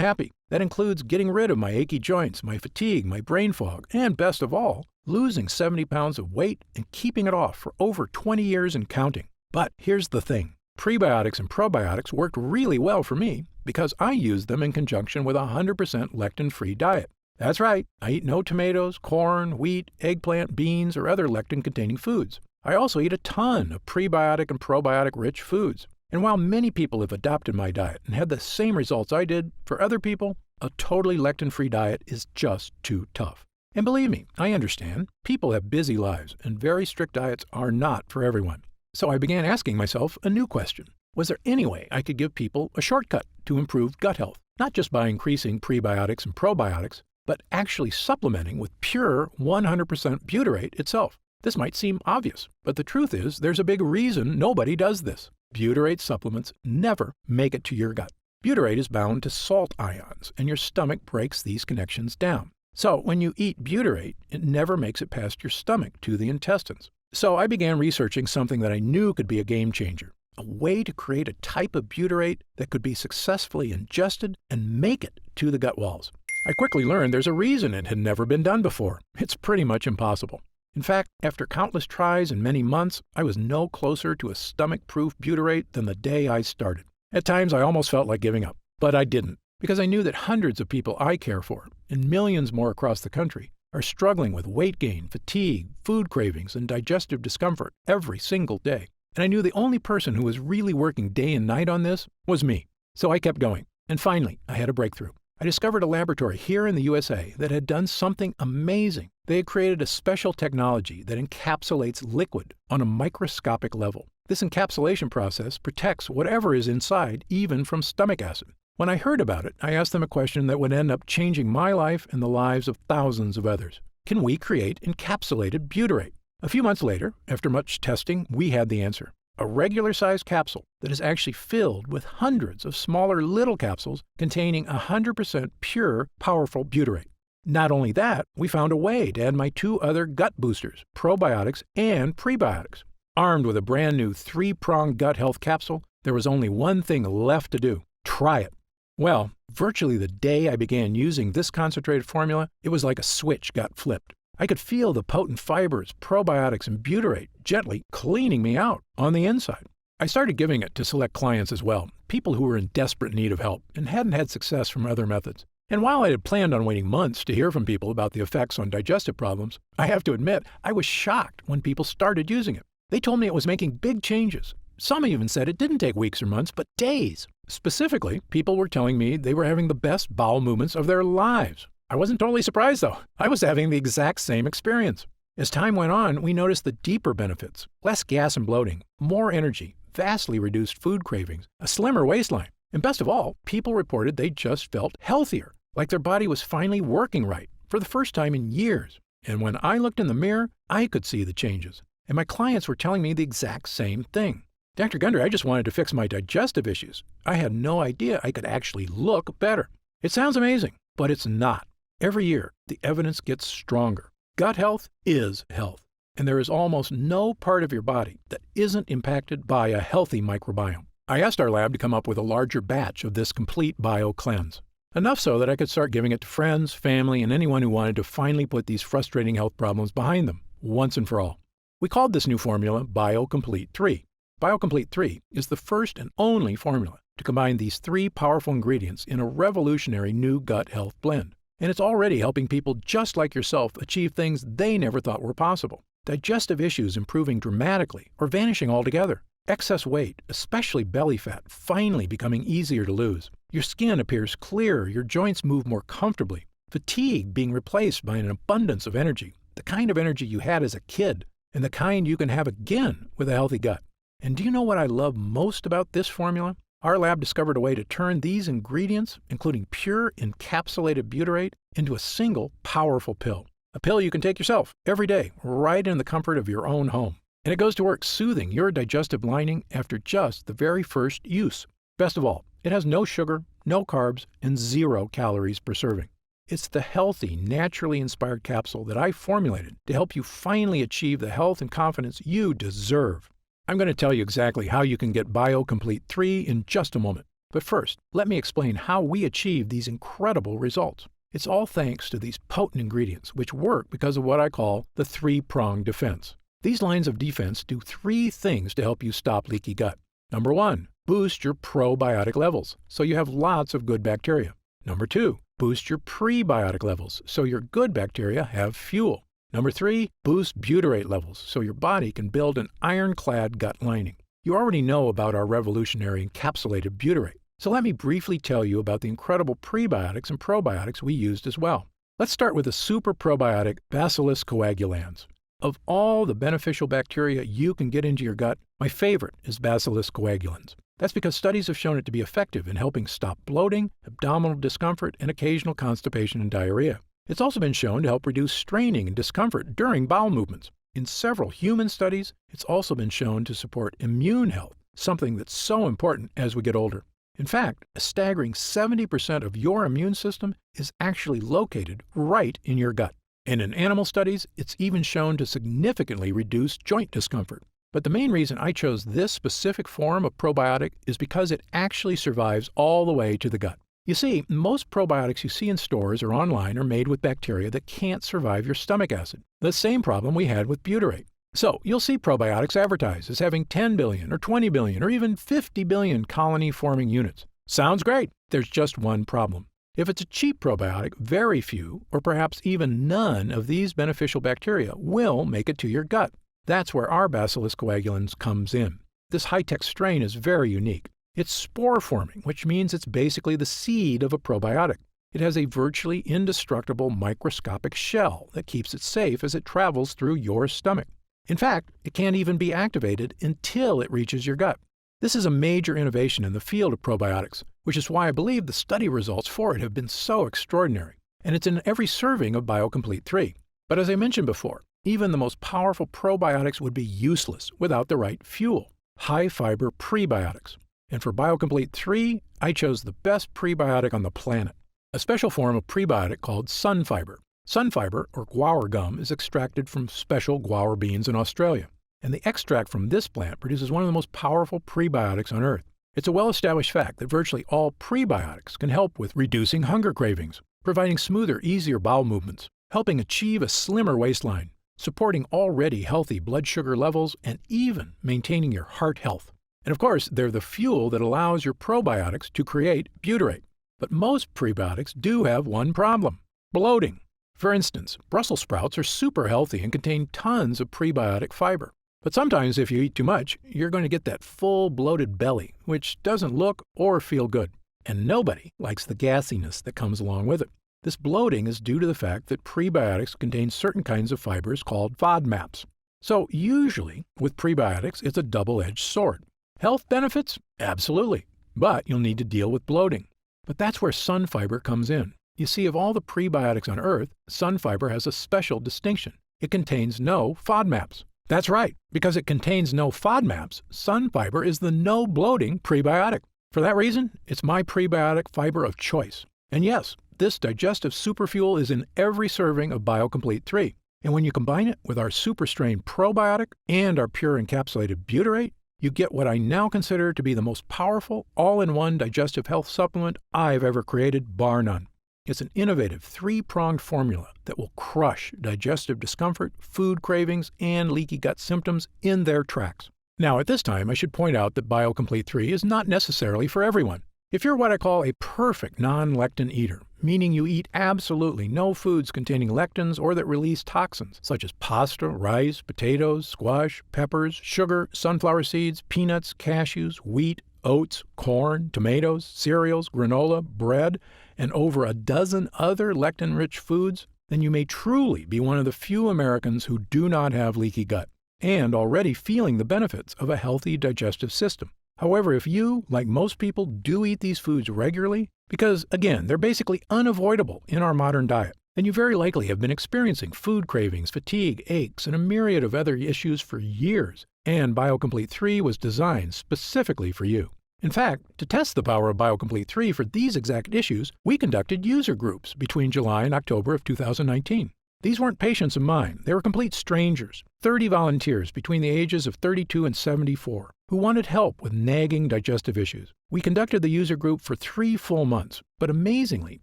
happy. That includes getting rid of my achy joints, my fatigue, my brain fog, and best of all, losing 70 pounds of weight and keeping it off for over 20 years and counting. But here's the thing. Prebiotics and probiotics worked really well for me because I used them in conjunction with a 100% lectin-free diet. That's right, I eat no tomatoes, corn, wheat, eggplant, beans, or other lectin-containing foods. I also eat a ton of prebiotic and probiotic-rich foods. And while many people have adopted my diet and had the same results I did, for other people, a totally lectin-free diet is just too tough. And believe me, I understand. People have busy lives, and very strict diets are not for everyone. So I began asking myself a new question. Was there any way I could give people a shortcut to improved gut health? Not just by increasing prebiotics and probiotics, but actually supplementing with pure 100% butyrate itself. This might seem obvious, but the truth is there's a big reason nobody does this. Butyrate supplements never make it to your gut. Butyrate is bound to salt ions, and your stomach breaks these connections down. So when you eat butyrate, it never makes it past your stomach to the intestines. So I began researching something that I knew could be a game changer, a way to create a type of butyrate that could be successfully ingested and make it to the gut walls. I quickly learned there's a reason it had never been done before. It's pretty much impossible. In fact, after countless tries and many months, I was no closer to a stomach-proof butyrate than the day I started. At times, I almost felt like giving up, but I didn't, because I knew that hundreds of people I care for, and millions more across the country, are struggling with weight gain, fatigue, food cravings, and digestive discomfort every single day. And I knew the only person who was really working day and night on this was me. So I kept going. And finally, I had a breakthrough. I discovered a laboratory here in the USA that had done something amazing. They had created a special technology that encapsulates liquid on a microscopic level. This encapsulation process protects whatever is inside, even from stomach acid. When I heard about it, I asked them a question that would end up changing my life and the lives of thousands of others. Can we create encapsulated butyrate? A few months later, after much testing, we had the answer. A regular-sized capsule that is actually filled with hundreds of smaller little capsules containing 100% pure, powerful butyrate. Not only that, we found a way to add my two other gut boosters, probiotics and prebiotics. Armed with a brand new 3-pronged gut health capsule, there was only one thing left to do: try it. Well, virtually the day I began using this concentrated formula, it was like a switch got flipped. I could feel the potent fibers, probiotics, and butyrate gently cleaning me out on the inside. I started giving it to select clients as well, people who were in desperate need of help and hadn't had success from other methods. And while I had planned on waiting months to hear from people about the effects on digestive problems, I have to admit I was shocked when people started using it. They told me it was making big changes. Some even said it didn't take weeks or months, but days. Specifically, people were telling me they were having the best bowel movements of their lives. I wasn't totally surprised, though. I was having the exact same experience. As time went on, we noticed the deeper benefits: less gas and bloating, more energy, vastly reduced food cravings, a slimmer waistline, and best of all, people reported they just felt healthier, like their body was finally working right for the first time in years. And when I looked in the mirror, I could see the changes, and my clients were telling me the exact same thing. Dr. Gunder, I just wanted to fix my digestive issues. I had no idea I could actually look better. It sounds amazing, but it's not. Every year, the evidence gets stronger. Gut health is health, and there is almost no part of your body that isn't impacted by a healthy microbiome. I asked our lab to come up with a larger batch of this complete bio cleanse, enough so that I could start giving it to friends, family, and anyone who wanted to finally put these frustrating health problems behind them, once and for all. We called this new formula BioComplete 3. BioComplete 3 is the first and only formula to combine these 3 powerful ingredients in a revolutionary new gut health blend. And it's already helping people just like yourself achieve things they never thought were possible. Digestive issues improving dramatically or vanishing altogether. Excess weight, especially belly fat, finally becoming easier to lose. Your skin appears clearer, your joints move more comfortably. Fatigue being replaced by an abundance of energy, the kind of energy you had as a kid, and the kind you can have again with a healthy gut. And do you know what I love most about this formula? Our lab discovered a way to turn these ingredients, including pure encapsulated butyrate, into a single powerful pill. A pill you can take yourself every day, right in the comfort of your own home. And it goes to work soothing your digestive lining after just the very first use. Best of all, it has no sugar, no carbs, and 0 calories per serving. It's the healthy, naturally inspired capsule that I formulated to help you finally achieve the health and confidence you deserve. I'm going to tell you exactly how you can get BioComplete 3 in just a moment. But first, let me explain how we achieve these incredible results. It's all thanks to these potent ingredients, which work because of what I call the 3-pronged defense. These lines of defense do 3 things to help you stop leaky gut. Number 1, boost your probiotic levels, so you have lots of good bacteria. Number 2, boost your prebiotic levels, so your good bacteria have fuel. Number 3, boost butyrate levels, so your body can build an ironclad gut lining. You already know about our revolutionary encapsulated butyrate, so let me briefly tell you about the incredible prebiotics and probiotics we used as well. Let's start with the super probiotic Bacillus coagulans. Of all the beneficial bacteria you can get into your gut, my favorite is Bacillus coagulans. That's because studies have shown it to be effective in helping stop bloating, abdominal discomfort, and occasional constipation and diarrhea. It's also been shown to help reduce straining and discomfort during bowel movements. In several human studies, it's also been shown to support immune health, something that's so important as we get older. In fact, a staggering 70% of your immune system is actually located right in your gut. And in animal studies, it's even shown to significantly reduce joint discomfort. But the main reason I chose this specific form of probiotic is because it actually survives all the way to the gut. You see, most probiotics you see in stores or online are made with bacteria that can't survive your stomach acid, the same problem we had with butyrate. So, you'll see probiotics advertised as having 10 billion or 20 billion or even 50 billion colony-forming units. Sounds great. There's just one problem. If it's a cheap probiotic, very few, or perhaps even none of these beneficial bacteria will make it to your gut. That's where our Bacillus coagulans comes in. This high-tech strain is very unique. It's spore-forming, which means it's basically the seed of a probiotic. It has a virtually indestructible microscopic shell that keeps it safe as it travels through your stomach. In fact, it can't even be activated until it reaches your gut. This is a major innovation in the field of probiotics, which is why I believe the study results for it have been so extraordinary. And it's in every serving of BioComplete 3. But as I mentioned before, even the most powerful probiotics would be useless without the right fuel, high-fiber prebiotics. And for BioComplete 3, I chose the best prebiotic on the planet, a special form of prebiotic called sunfiber. Sunfiber, or guar gum, is extracted from special guar beans in Australia, and the extract from this plant produces one of the most powerful prebiotics on Earth. It's a well-established fact that virtually all prebiotics can help with reducing hunger cravings, providing smoother, easier bowel movements, helping achieve a slimmer waistline, supporting already healthy blood sugar levels, and even maintaining your heart health. And of course, they're the fuel that allows your probiotics to create butyrate. But most prebiotics do have one problem: bloating. For instance, Brussels sprouts are super healthy and contain tons of prebiotic fiber. But sometimes if you eat too much, you're going to get that full bloated belly, which doesn't look or feel good. And nobody likes the gassiness that comes along with it. This bloating is due to the fact that prebiotics contain certain kinds of fibers called FODMAPs. So usually, with prebiotics, it's a double-edged sword. Health benefits? Absolutely. But you'll need to deal with bloating. But that's where sunfiber comes in. You see, of all the prebiotics on Earth, sunfiber has a special distinction. It contains no FODMAPs. That's right. Because it contains no FODMAPs, sunfiber is the no-bloating prebiotic. For that reason, it's my prebiotic fiber of choice. And yes, this digestive superfuel is in every serving of BioComplete 3. And when you combine it with our super strain probiotic and our pure encapsulated butyrate, you get what I now consider to be the most powerful all-in-one digestive health supplement I've ever created, bar none. It's an innovative three-pronged formula that will crush digestive discomfort, food cravings, and leaky gut symptoms in their tracks. Now, at this time, I should point out that BioComplete 3 is not necessarily for everyone. If you're what I call a perfect non-lectin eater, meaning you eat absolutely no foods containing lectins or that release toxins, such as pasta, rice, potatoes, squash, peppers, sugar, sunflower seeds, peanuts, cashews, wheat, oats, corn, tomatoes, cereals, granola, bread, and over a dozen other lectin-rich foods, then you may truly be one of the few Americans who do not have leaky gut and already feeling the benefits of a healthy digestive system. However, if you, like most people, do eat these foods regularly, because, again, they're basically unavoidable in our modern diet, then you very likely have been experiencing food cravings, fatigue, aches, and a myriad of other issues for years, and BioComplete 3 was designed specifically for you. In fact, to test the power of BioComplete 3 for these exact issues, we conducted user groups between July and October of 2019. These weren't patients of mine. They were complete strangers, 30 volunteers between the ages of 32 and 74, who wanted help with nagging digestive issues. We conducted the user group for 3 full months, but amazingly,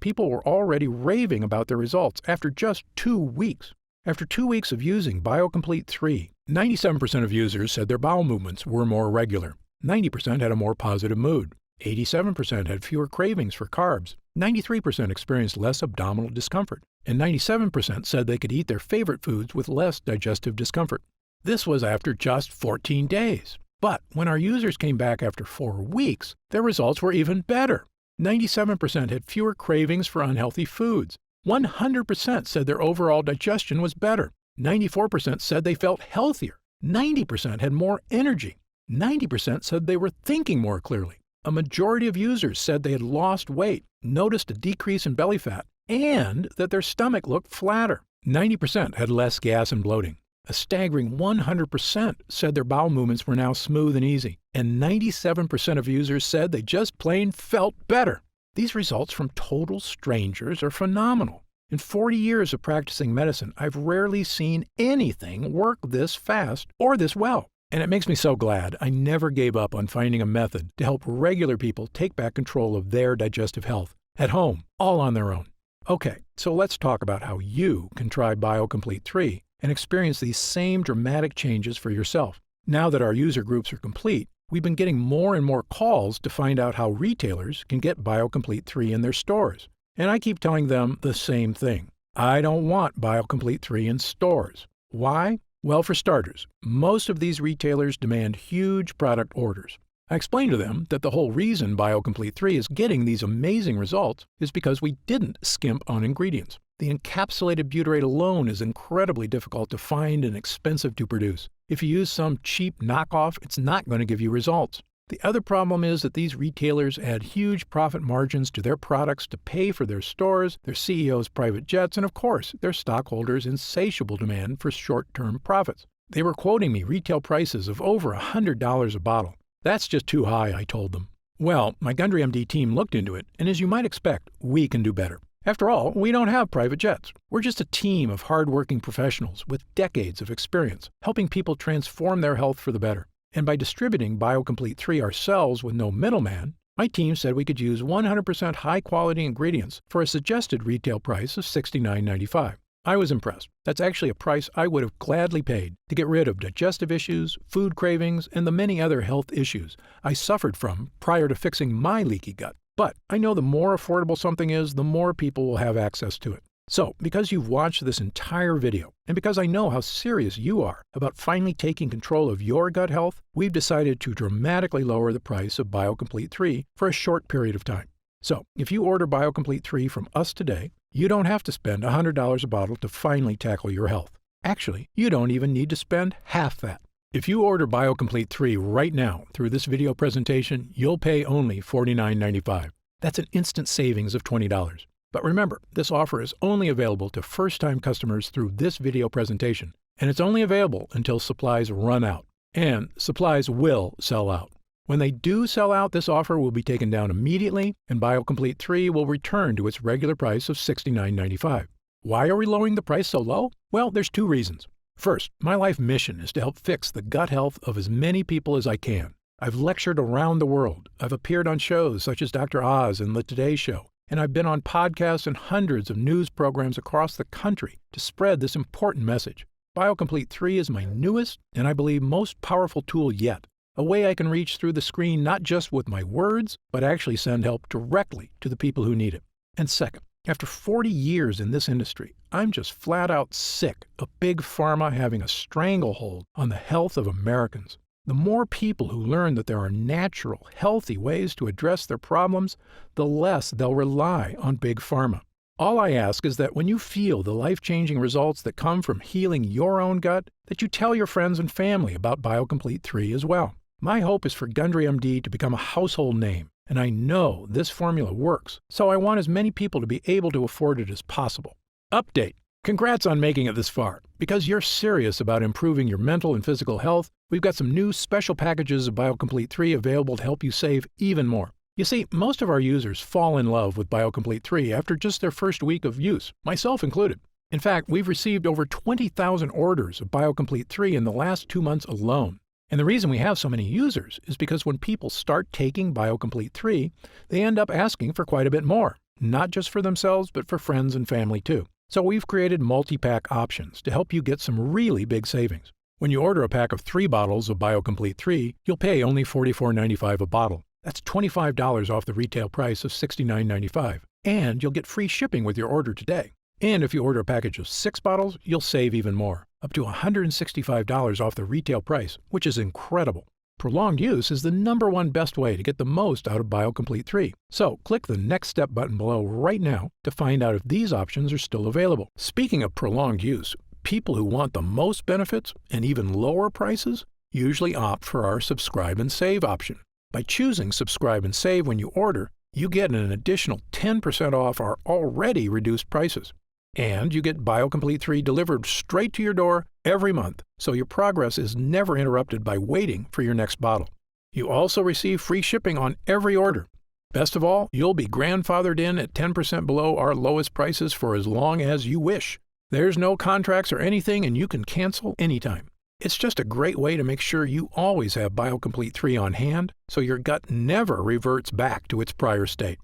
people were already raving about their results after just 2 weeks. After 2 weeks of using BioComplete 3, 97% of users said their bowel movements were more regular. 90% had a more positive mood. 87% had fewer cravings for carbs. 93% experienced less abdominal discomfort. And 97% said they could eat their favorite foods with less digestive discomfort. This was after just 14 days. But when our users came back after 4 weeks, their results were even better. 97% had fewer cravings for unhealthy foods. 100% said their overall digestion was better. 94% said they felt healthier. 90% had more energy. 90% said they were thinking more clearly. A majority of users said they had lost weight, noticed a decrease in belly fat, and that their stomach looked flatter. 90% had less gas and bloating. A staggering 100% said their bowel movements were now smooth and easy. And 97% of users said they just plain felt better. These results from total strangers are phenomenal. In 40 years of practicing medicine, I've rarely seen anything work this fast or this well. And it makes me so glad I never gave up on finding a method to help regular people take back control of their digestive health.
at home, all on their own. Okay, so let's talk about how you can try BioComplete 3 and experience these same dramatic changes for yourself. Now that our user groups are complete, we've been getting more and more calls to find out how retailers can get BioComplete 3 in their stores. And I keep telling them the same thing. I don't want BioComplete 3 in stores. Why? Well, for starters, most of these retailers demand huge product orders. I explained to them that the whole reason BioComplete 3 is getting these amazing results is because we didn't skimp on ingredients. The encapsulated butyrate alone is incredibly difficult to find and expensive to produce. If you use some cheap knockoff, it's not going to give you results. The other problem is that these retailers add huge profit margins to their products to pay for their stores, their CEOs' private jets, and of course, their stockholders' insatiable demand for short-term profits. They were quoting me retail prices of over $100 a bottle. That's just too high, I told them. Well, my Gundry MD team looked into it, and as you might expect, we can do better. After all, we don't have private jets. We're just a team of hard-working professionals with decades of experience, helping people transform their health for the better. And by distributing BioComplete 3 ourselves with no middleman, my team said we could use 100% high-quality ingredients for a suggested retail price of $69.95. I was impressed. That's actually a price I would have gladly paid to get rid of digestive issues, food cravings, and the many other health issues I suffered from prior to fixing my leaky gut. But I know the more affordable something is, the more people will have access to it. So, because you've watched this entire video, and because I know how serious you are about finally taking control of your gut health, we've decided to dramatically lower the price of BioComplete 3 for a short period of time. So, if you order BioComplete 3 from us today, you don't have to spend $100 a bottle to finally tackle your health. Actually, you don't even need to spend half that. If you order BioComplete 3 right now through this video presentation, you'll pay only $49.95. That's an instant savings of $20. But remember, this offer is only available to first-time customers through this video presentation, and it's only available until supplies run out. And supplies will sell out. When they do sell out, this offer will be taken down immediately, and BioComplete 3 will return to its regular price of $69.95. Why are we lowering the price so low? Well, there's two reasons. First, my life mission is to help fix the gut health of as many people as I can. I've lectured around the world. I've appeared on shows such as Dr. Oz and The Today Show. And I've been on podcasts and hundreds of news programs across the country to spread this important message. BioComplete 3 is my newest and I believe most powerful tool yet, a way I can reach through the screen not just with my words, but actually send help directly to the people who need it. And second, after 40 years in this industry, I'm just flat out sick of Big Pharma having a stranglehold on the health of Americans. The more people who learn that there are natural, healthy ways to address their problems, the less they'll rely on Big Pharma. All I ask is that when you feel the life-changing results that come from healing your own gut, that you tell your friends and family about BioComplete 3 as well. My hope is for Gundry MD to become a household name, and I know this formula works, so I want as many people to be able to afford it as possible. Update. Congrats on making it this far. Because you're serious about improving your mental and physical health, we've got some new special packages of BioComplete 3 available to help you save even more. You see, most of our users fall in love with BioComplete 3 after just their first week of use, myself included. In fact, we've received over 20,000 orders of BioComplete 3 in the last 2 months alone. And the reason we have so many users is because when people start taking BioComplete 3, they end up asking for quite a bit more, not just for themselves, but for friends and family too. So we've created multi-pack options to help you get some really big savings. When you order a pack of 3 bottles of BioComplete 3, you'll pay only $44.95 a bottle. That's $25 off the retail price of $69.95. And you'll get free shipping with your order today. And if you order a package of 6 bottles, you'll save even more, up to $165 off the retail price, which is incredible. Prolonged use is the #1 best way to get the most out of BioComplete 3. So click the Next Step button below right now to find out if these options are still available. Speaking of prolonged use, people who want the most benefits and even lower prices usually opt for our Subscribe and Save option. By choosing Subscribe and Save when you order, you get an additional 10% off our already reduced prices. And you get BioComplete 3 delivered straight to your door every month, so your progress is never interrupted by waiting for your next bottle. You also receive free shipping on every order. Best of all, you'll be grandfathered in at 10% below our lowest prices for as long as you wish. There's no contracts or anything, and you can cancel anytime. It's just a great way to make sure you always have BioComplete 3 on hand, so your gut never reverts back to its prior state.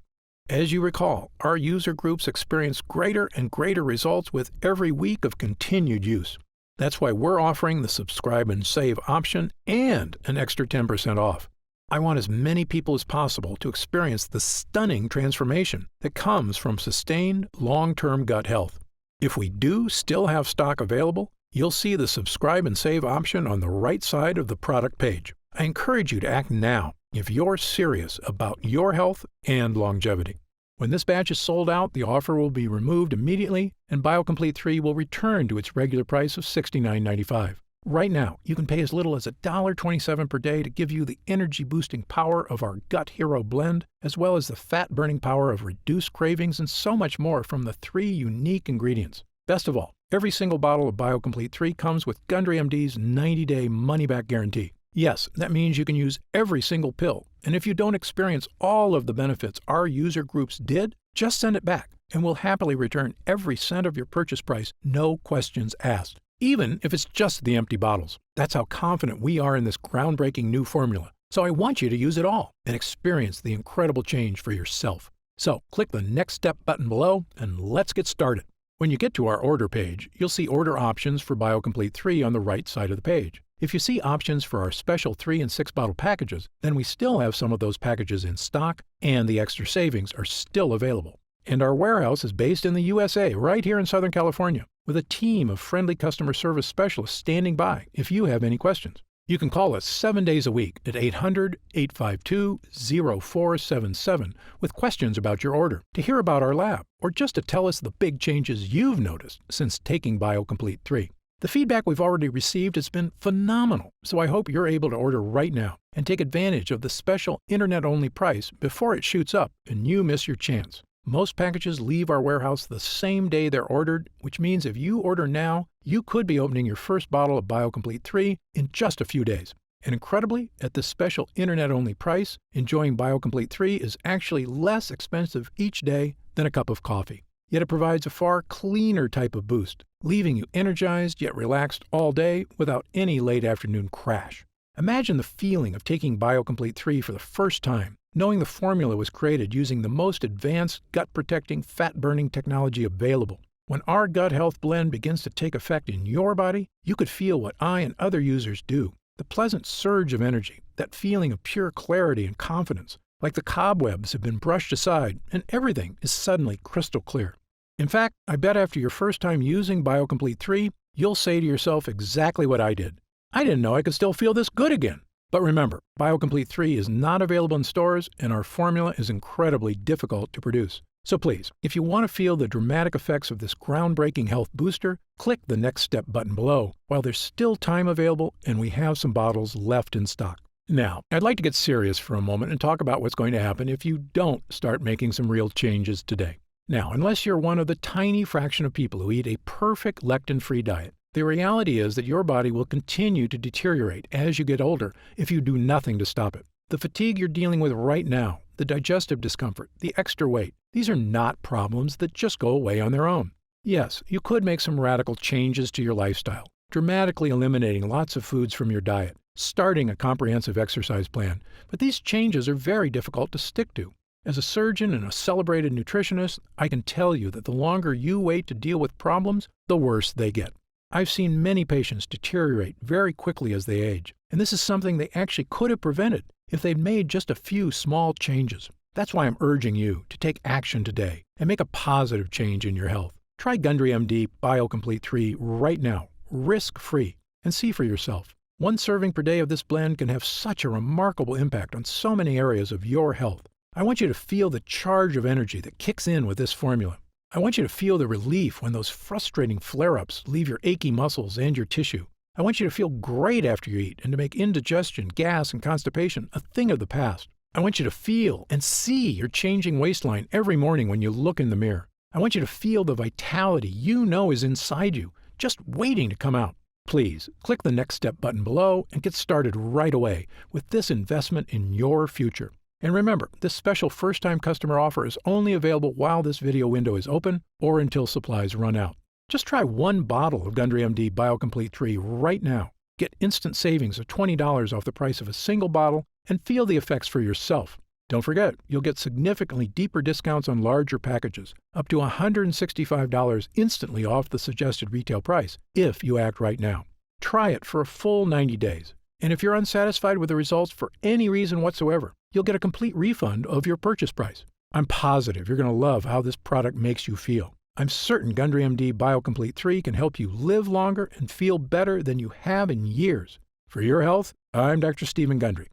As you recall, our user groups experience greater and greater results with every week of continued use. That's why we're offering the subscribe and save option and an extra 10% off. I want as many people as possible to experience the stunning transformation that comes from sustained, long-term gut health. If we do still have stock available, you'll see the subscribe and save option on the right side of the product page. I encourage you to act now if you're serious about your health and longevity. When this batch is sold out, the offer will be removed immediately, and BioComplete 3 will return to its regular price of $69.95. Right now, you can pay as little as $1.27 per day to give you the energy-boosting power of our Gut Hero blend, as well as the fat-burning power of reduced cravings and so much more from the 3 unique ingredients. Best of all, every single bottle of BioComplete 3 comes with Gundry MD's 90-day money-back guarantee. Yes, that means you can use every single pill, and if you don't experience all of the benefits our user groups did, just send it back, and we'll happily return every cent of your purchase price, no questions asked, even if it's just the empty bottles. That's how confident we are in this groundbreaking new formula. So I want you to use it all and experience the incredible change for yourself. So click the Next Step button below, and let's get started. When you get to our order page, you'll see order options for BioComplete 3 on the right side of the page. If you see options for our special 3 and 6 bottle packages, then we still have some of those packages in stock, and the extra savings are still available. And our warehouse is based in the USA, right here in Southern California, with a team of friendly customer service specialists standing by if you have any questions. You can call us 7 days a week at 800-852-0477 with questions about your order, to hear about our lab, or just to tell us the big changes you've noticed since taking BioComplete 3. The feedback we've already received has been phenomenal, so I hope you're able to order right now and take advantage of the special internet-only price before it shoots up and you miss your chance. Most packages leave our warehouse the same day they're ordered, which means if you order now, you could be opening your first bottle of BioComplete 3 in just a few days. And incredibly, at this special internet-only price, enjoying BioComplete 3 is actually less expensive each day than a cup of coffee. Yet it provides a far cleaner type of boost, leaving you energized yet relaxed all day without any late afternoon crash. Imagine the feeling of taking BioComplete 3 for the first time, knowing the formula was created using the most advanced gut-protecting, fat-burning technology available. When our gut health blend begins to take effect in your body, you could feel what I and other users do. The pleasant surge of energy, that feeling of pure clarity and confidence, like the cobwebs have been brushed aside and everything is suddenly crystal clear. In fact, I bet after your first time using BioComplete 3, you'll say to yourself exactly what I did. I didn't know I could still feel this good again. But remember, BioComplete 3 is not available in stores, and our formula is incredibly difficult to produce. So please, if you want to feel the dramatic effects of this groundbreaking health booster, click the Next Step button below while there's still time available and we have some bottles left in stock. Now, I'd like to get serious for a moment and talk about what's going to happen if you don't start making some real changes today. Now, unless you're one of the tiny fraction of people who eat a perfect lectin-free diet, the reality is that your body will continue to deteriorate as you get older if you do nothing to stop it. The fatigue you're dealing with right now, the digestive discomfort, the extra weight, these are not problems that just go away on their own. Yes, you could make some radical changes to your lifestyle, dramatically eliminating lots of foods from your diet, starting a comprehensive exercise plan, but these changes are very difficult to stick to. As a surgeon and a celebrated nutritionist, I can tell you that the longer you wait to deal with problems, the worse they get. I've seen many patients deteriorate very quickly as they age, and this is something they actually could have prevented if they'd made just a few small changes. That's why I'm urging you to take action today and make a positive change in your health. Try Gundry MD BioComplete 3 right now, risk-free, and see for yourself. One serving per day of this blend can have such a remarkable impact on so many areas of your health. I want you to feel the charge of energy that kicks in with this formula. I want you to feel the relief when those frustrating flare-ups leave your achy muscles and your tissue. I want you to feel great after you eat and to make indigestion, gas, and constipation a thing of the past. I want you to feel and see your changing waistline every morning when you look in the mirror. I want you to feel the vitality you know is inside you, just waiting to come out. Please, click the Next Step button below and get started right away with this investment in your future. And remember, this special first-time customer offer is only available while this video window is open or until supplies run out. Just try one bottle of Gundry MD BioComplete 3 right now. Get instant savings of $20 off the price of a single bottle and feel the effects for yourself. Don't forget, you'll get significantly deeper discounts on larger packages, up to $165 instantly off the suggested retail price, if you act right now. Try it for a full 90 days. And if you're unsatisfied with the results for any reason whatsoever, you'll get a complete refund of your purchase price. I'm positive you're going to love how this product makes you feel. I'm certain Gundry MD BioComplete 3 can help you live longer and feel better than you have in years. For your health, I'm Dr. Stephen Gundry.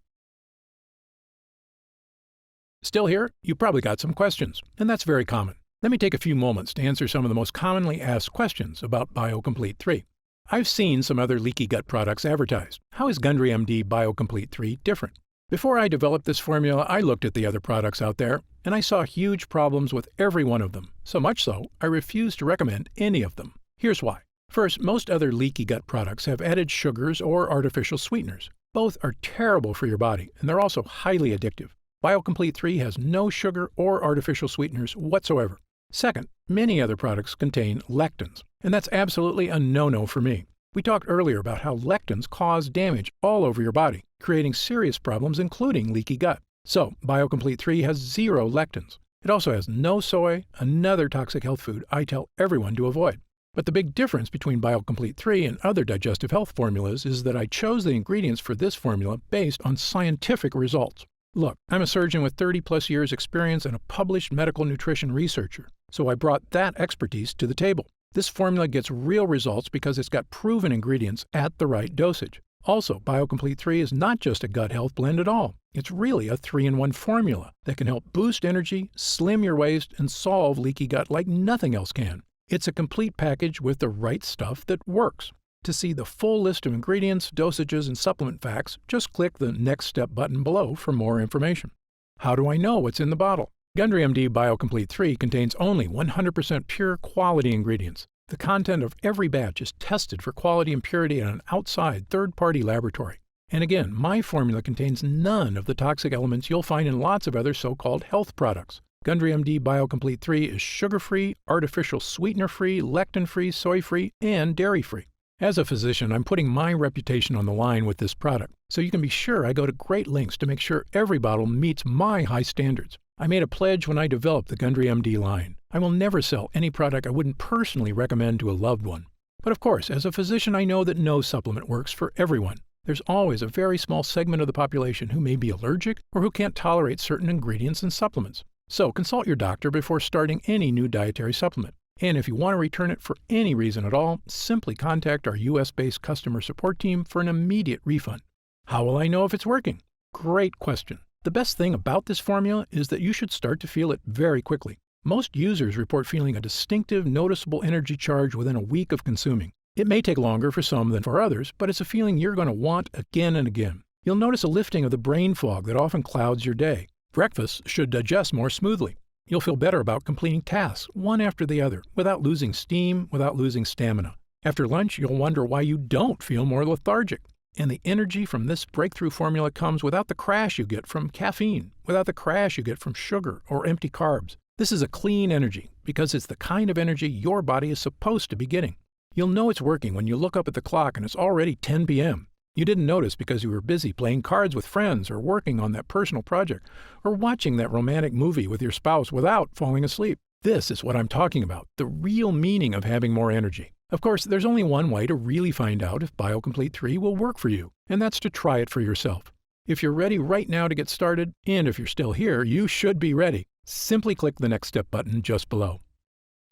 Still here? You probably got some questions, and that's very common. Let me take a few moments to answer some of the most commonly asked questions about BioComplete 3. I've seen some other leaky gut products advertised. How is Gundry MD BioComplete 3 different? Before I developed this formula, I looked at the other products out there, and I saw huge problems with every one of them. So much so, I refuse to recommend any of them. Here's why. First, most other leaky gut products have added sugars or artificial sweeteners. Both are terrible for your body, and they're also highly addictive. BioComplete 3 has no sugar or artificial sweeteners whatsoever. Second, many other products contain lectins, and that's absolutely a no-no for me. We talked earlier about how lectins cause damage all over your body, creating serious problems including leaky gut. So, BioComplete 3 has 0 lectins. It also has no soy, another toxic health food I tell everyone to avoid. But the big difference between BioComplete 3 and other digestive health formulas is that I chose the ingredients for this formula based on scientific results. Look, I'm a surgeon with 30-plus years experience and a published medical nutrition researcher, so I brought that expertise to the table. This formula gets real results because it's got proven ingredients at the right dosage. Also, BioComplete 3 is not just a gut health blend at all. It's really a 3-in-1 formula that can help boost energy, slim your waist, and solve leaky gut like nothing else can. It's a complete package with the right stuff that works. To see the full list of ingredients, dosages, and supplement facts, just click the Next Step button below for more information. How do I know what's in the bottle? Gundry MD BioComplete 3 contains only 100% pure quality ingredients. The content of every batch is tested for quality and purity in an outside third-party laboratory. And again, my formula contains none of the toxic elements you'll find in lots of other so-called health products. Gundry MD BioComplete 3 is sugar-free, artificial sweetener-free, lectin-free, soy-free, and dairy-free. As a physician, I'm putting my reputation on the line with this product, so you can be sure I go to great lengths to make sure every bottle meets my high standards. I made a pledge when I developed the Gundry MD line. I will never sell any product I wouldn't personally recommend to a loved one. But of course, as a physician, I know that no supplement works for everyone. There's always a very small segment of the population who may be allergic or who can't tolerate certain ingredients and supplements. So consult your doctor before starting any new dietary supplement. And if you want to return it for any reason at all, simply contact our US-based customer support team for an immediate refund. How will I know if it's working? Great question. The best thing about this formula is that you should start to feel it very quickly. Most users report feeling a distinctive, noticeable energy charge within a week of consuming. It may take longer for some than for others, but it's a feeling you're going to want again and again. You'll notice a lifting of the brain fog that often clouds your day. Breakfast should digest more smoothly. You'll feel better about completing tasks, one after the other, without losing steam, without losing stamina. After lunch, you'll wonder why you don't feel more lethargic. And the energy from this breakthrough formula comes without the crash you get from caffeine, without the crash you get from sugar or empty carbs. This is a clean energy because it's the kind of energy your body is supposed to be getting. You'll know it's working when you look up at the clock and it's already 10 p.m. You didn't notice because you were busy playing cards with friends or working on that personal project or watching that romantic movie with your spouse without falling asleep. This is what I'm talking about, the real meaning of having more energy. Of course, there's only one way to really find out if BioComplete 3 will work for you, and that's to try it for yourself. If you're ready right now to get started, and if you're still here, you should be ready. Simply click the Next Step button just below.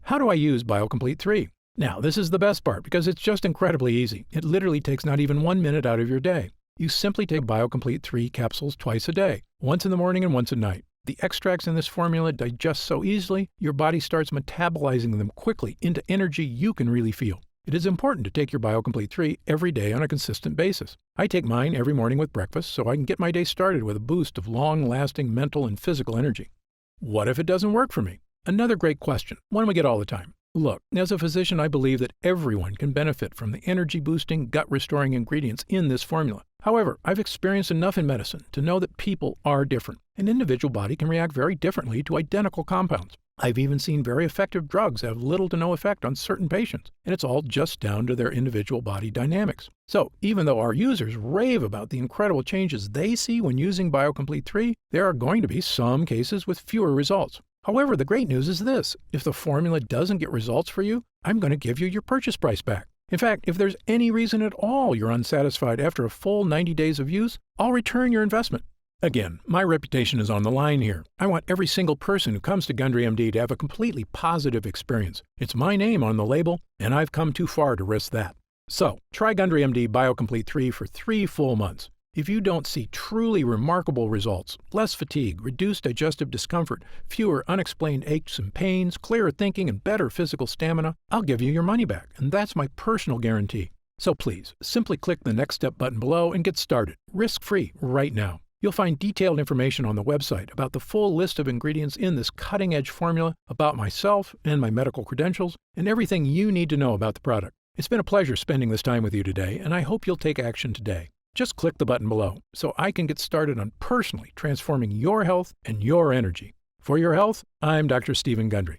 How do I use BioComplete 3? Now, this is the best part because it's just incredibly easy. It literally takes not even 1 minute out of your day. You simply take BioComplete 3 capsules twice a day, once in the morning and once at night. The extracts in this formula digest so easily, your body starts metabolizing them quickly into energy you can really feel. It is important to take your BioComplete 3 every day on a consistent basis. I take mine every morning with breakfast so I can get my day started with a boost of long-lasting mental and physical energy. What if it doesn't work for me? Another great question, one we get all the time. Look, as a physician, I believe that everyone can benefit from the energy-boosting, gut-restoring ingredients in this formula. However, I've experienced enough in medicine to know that people are different. An individual body can react very differently to identical compounds. I've even seen very effective drugs have little to no effect on certain patients, and it's all just down to their individual body dynamics. So, even though our users rave about the incredible changes they see when using BioComplete 3, there are going to be some cases with fewer results. However, the great news is this: if the formula doesn't get results for you, I'm going to give you your purchase price back. In fact, if there's any reason at all you're unsatisfied after a full 90 days of use, I'll return your investment. Again, my reputation is on the line here. I want every single person who comes to Gundry MD to have a completely positive experience. It's my name on the label, and I've come too far to risk that. So, try Gundry MD BioComplete 3 for 3 full months. If you don't see truly remarkable results, less fatigue, reduced digestive discomfort, fewer unexplained aches and pains, clearer thinking, and better physical stamina, I'll give you your money back, and that's my personal guarantee. So please, simply click the Next Step button below and get started, risk-free, right now. You'll find detailed information on the website about the full list of ingredients in this cutting-edge formula, about myself and my medical credentials, and everything you need to know about the product. It's been a pleasure spending this time with you today, and I hope you'll take action today. Just click the button below so I can get started on personally transforming your health and your energy. For your health, I'm Dr. Stephen Gundry.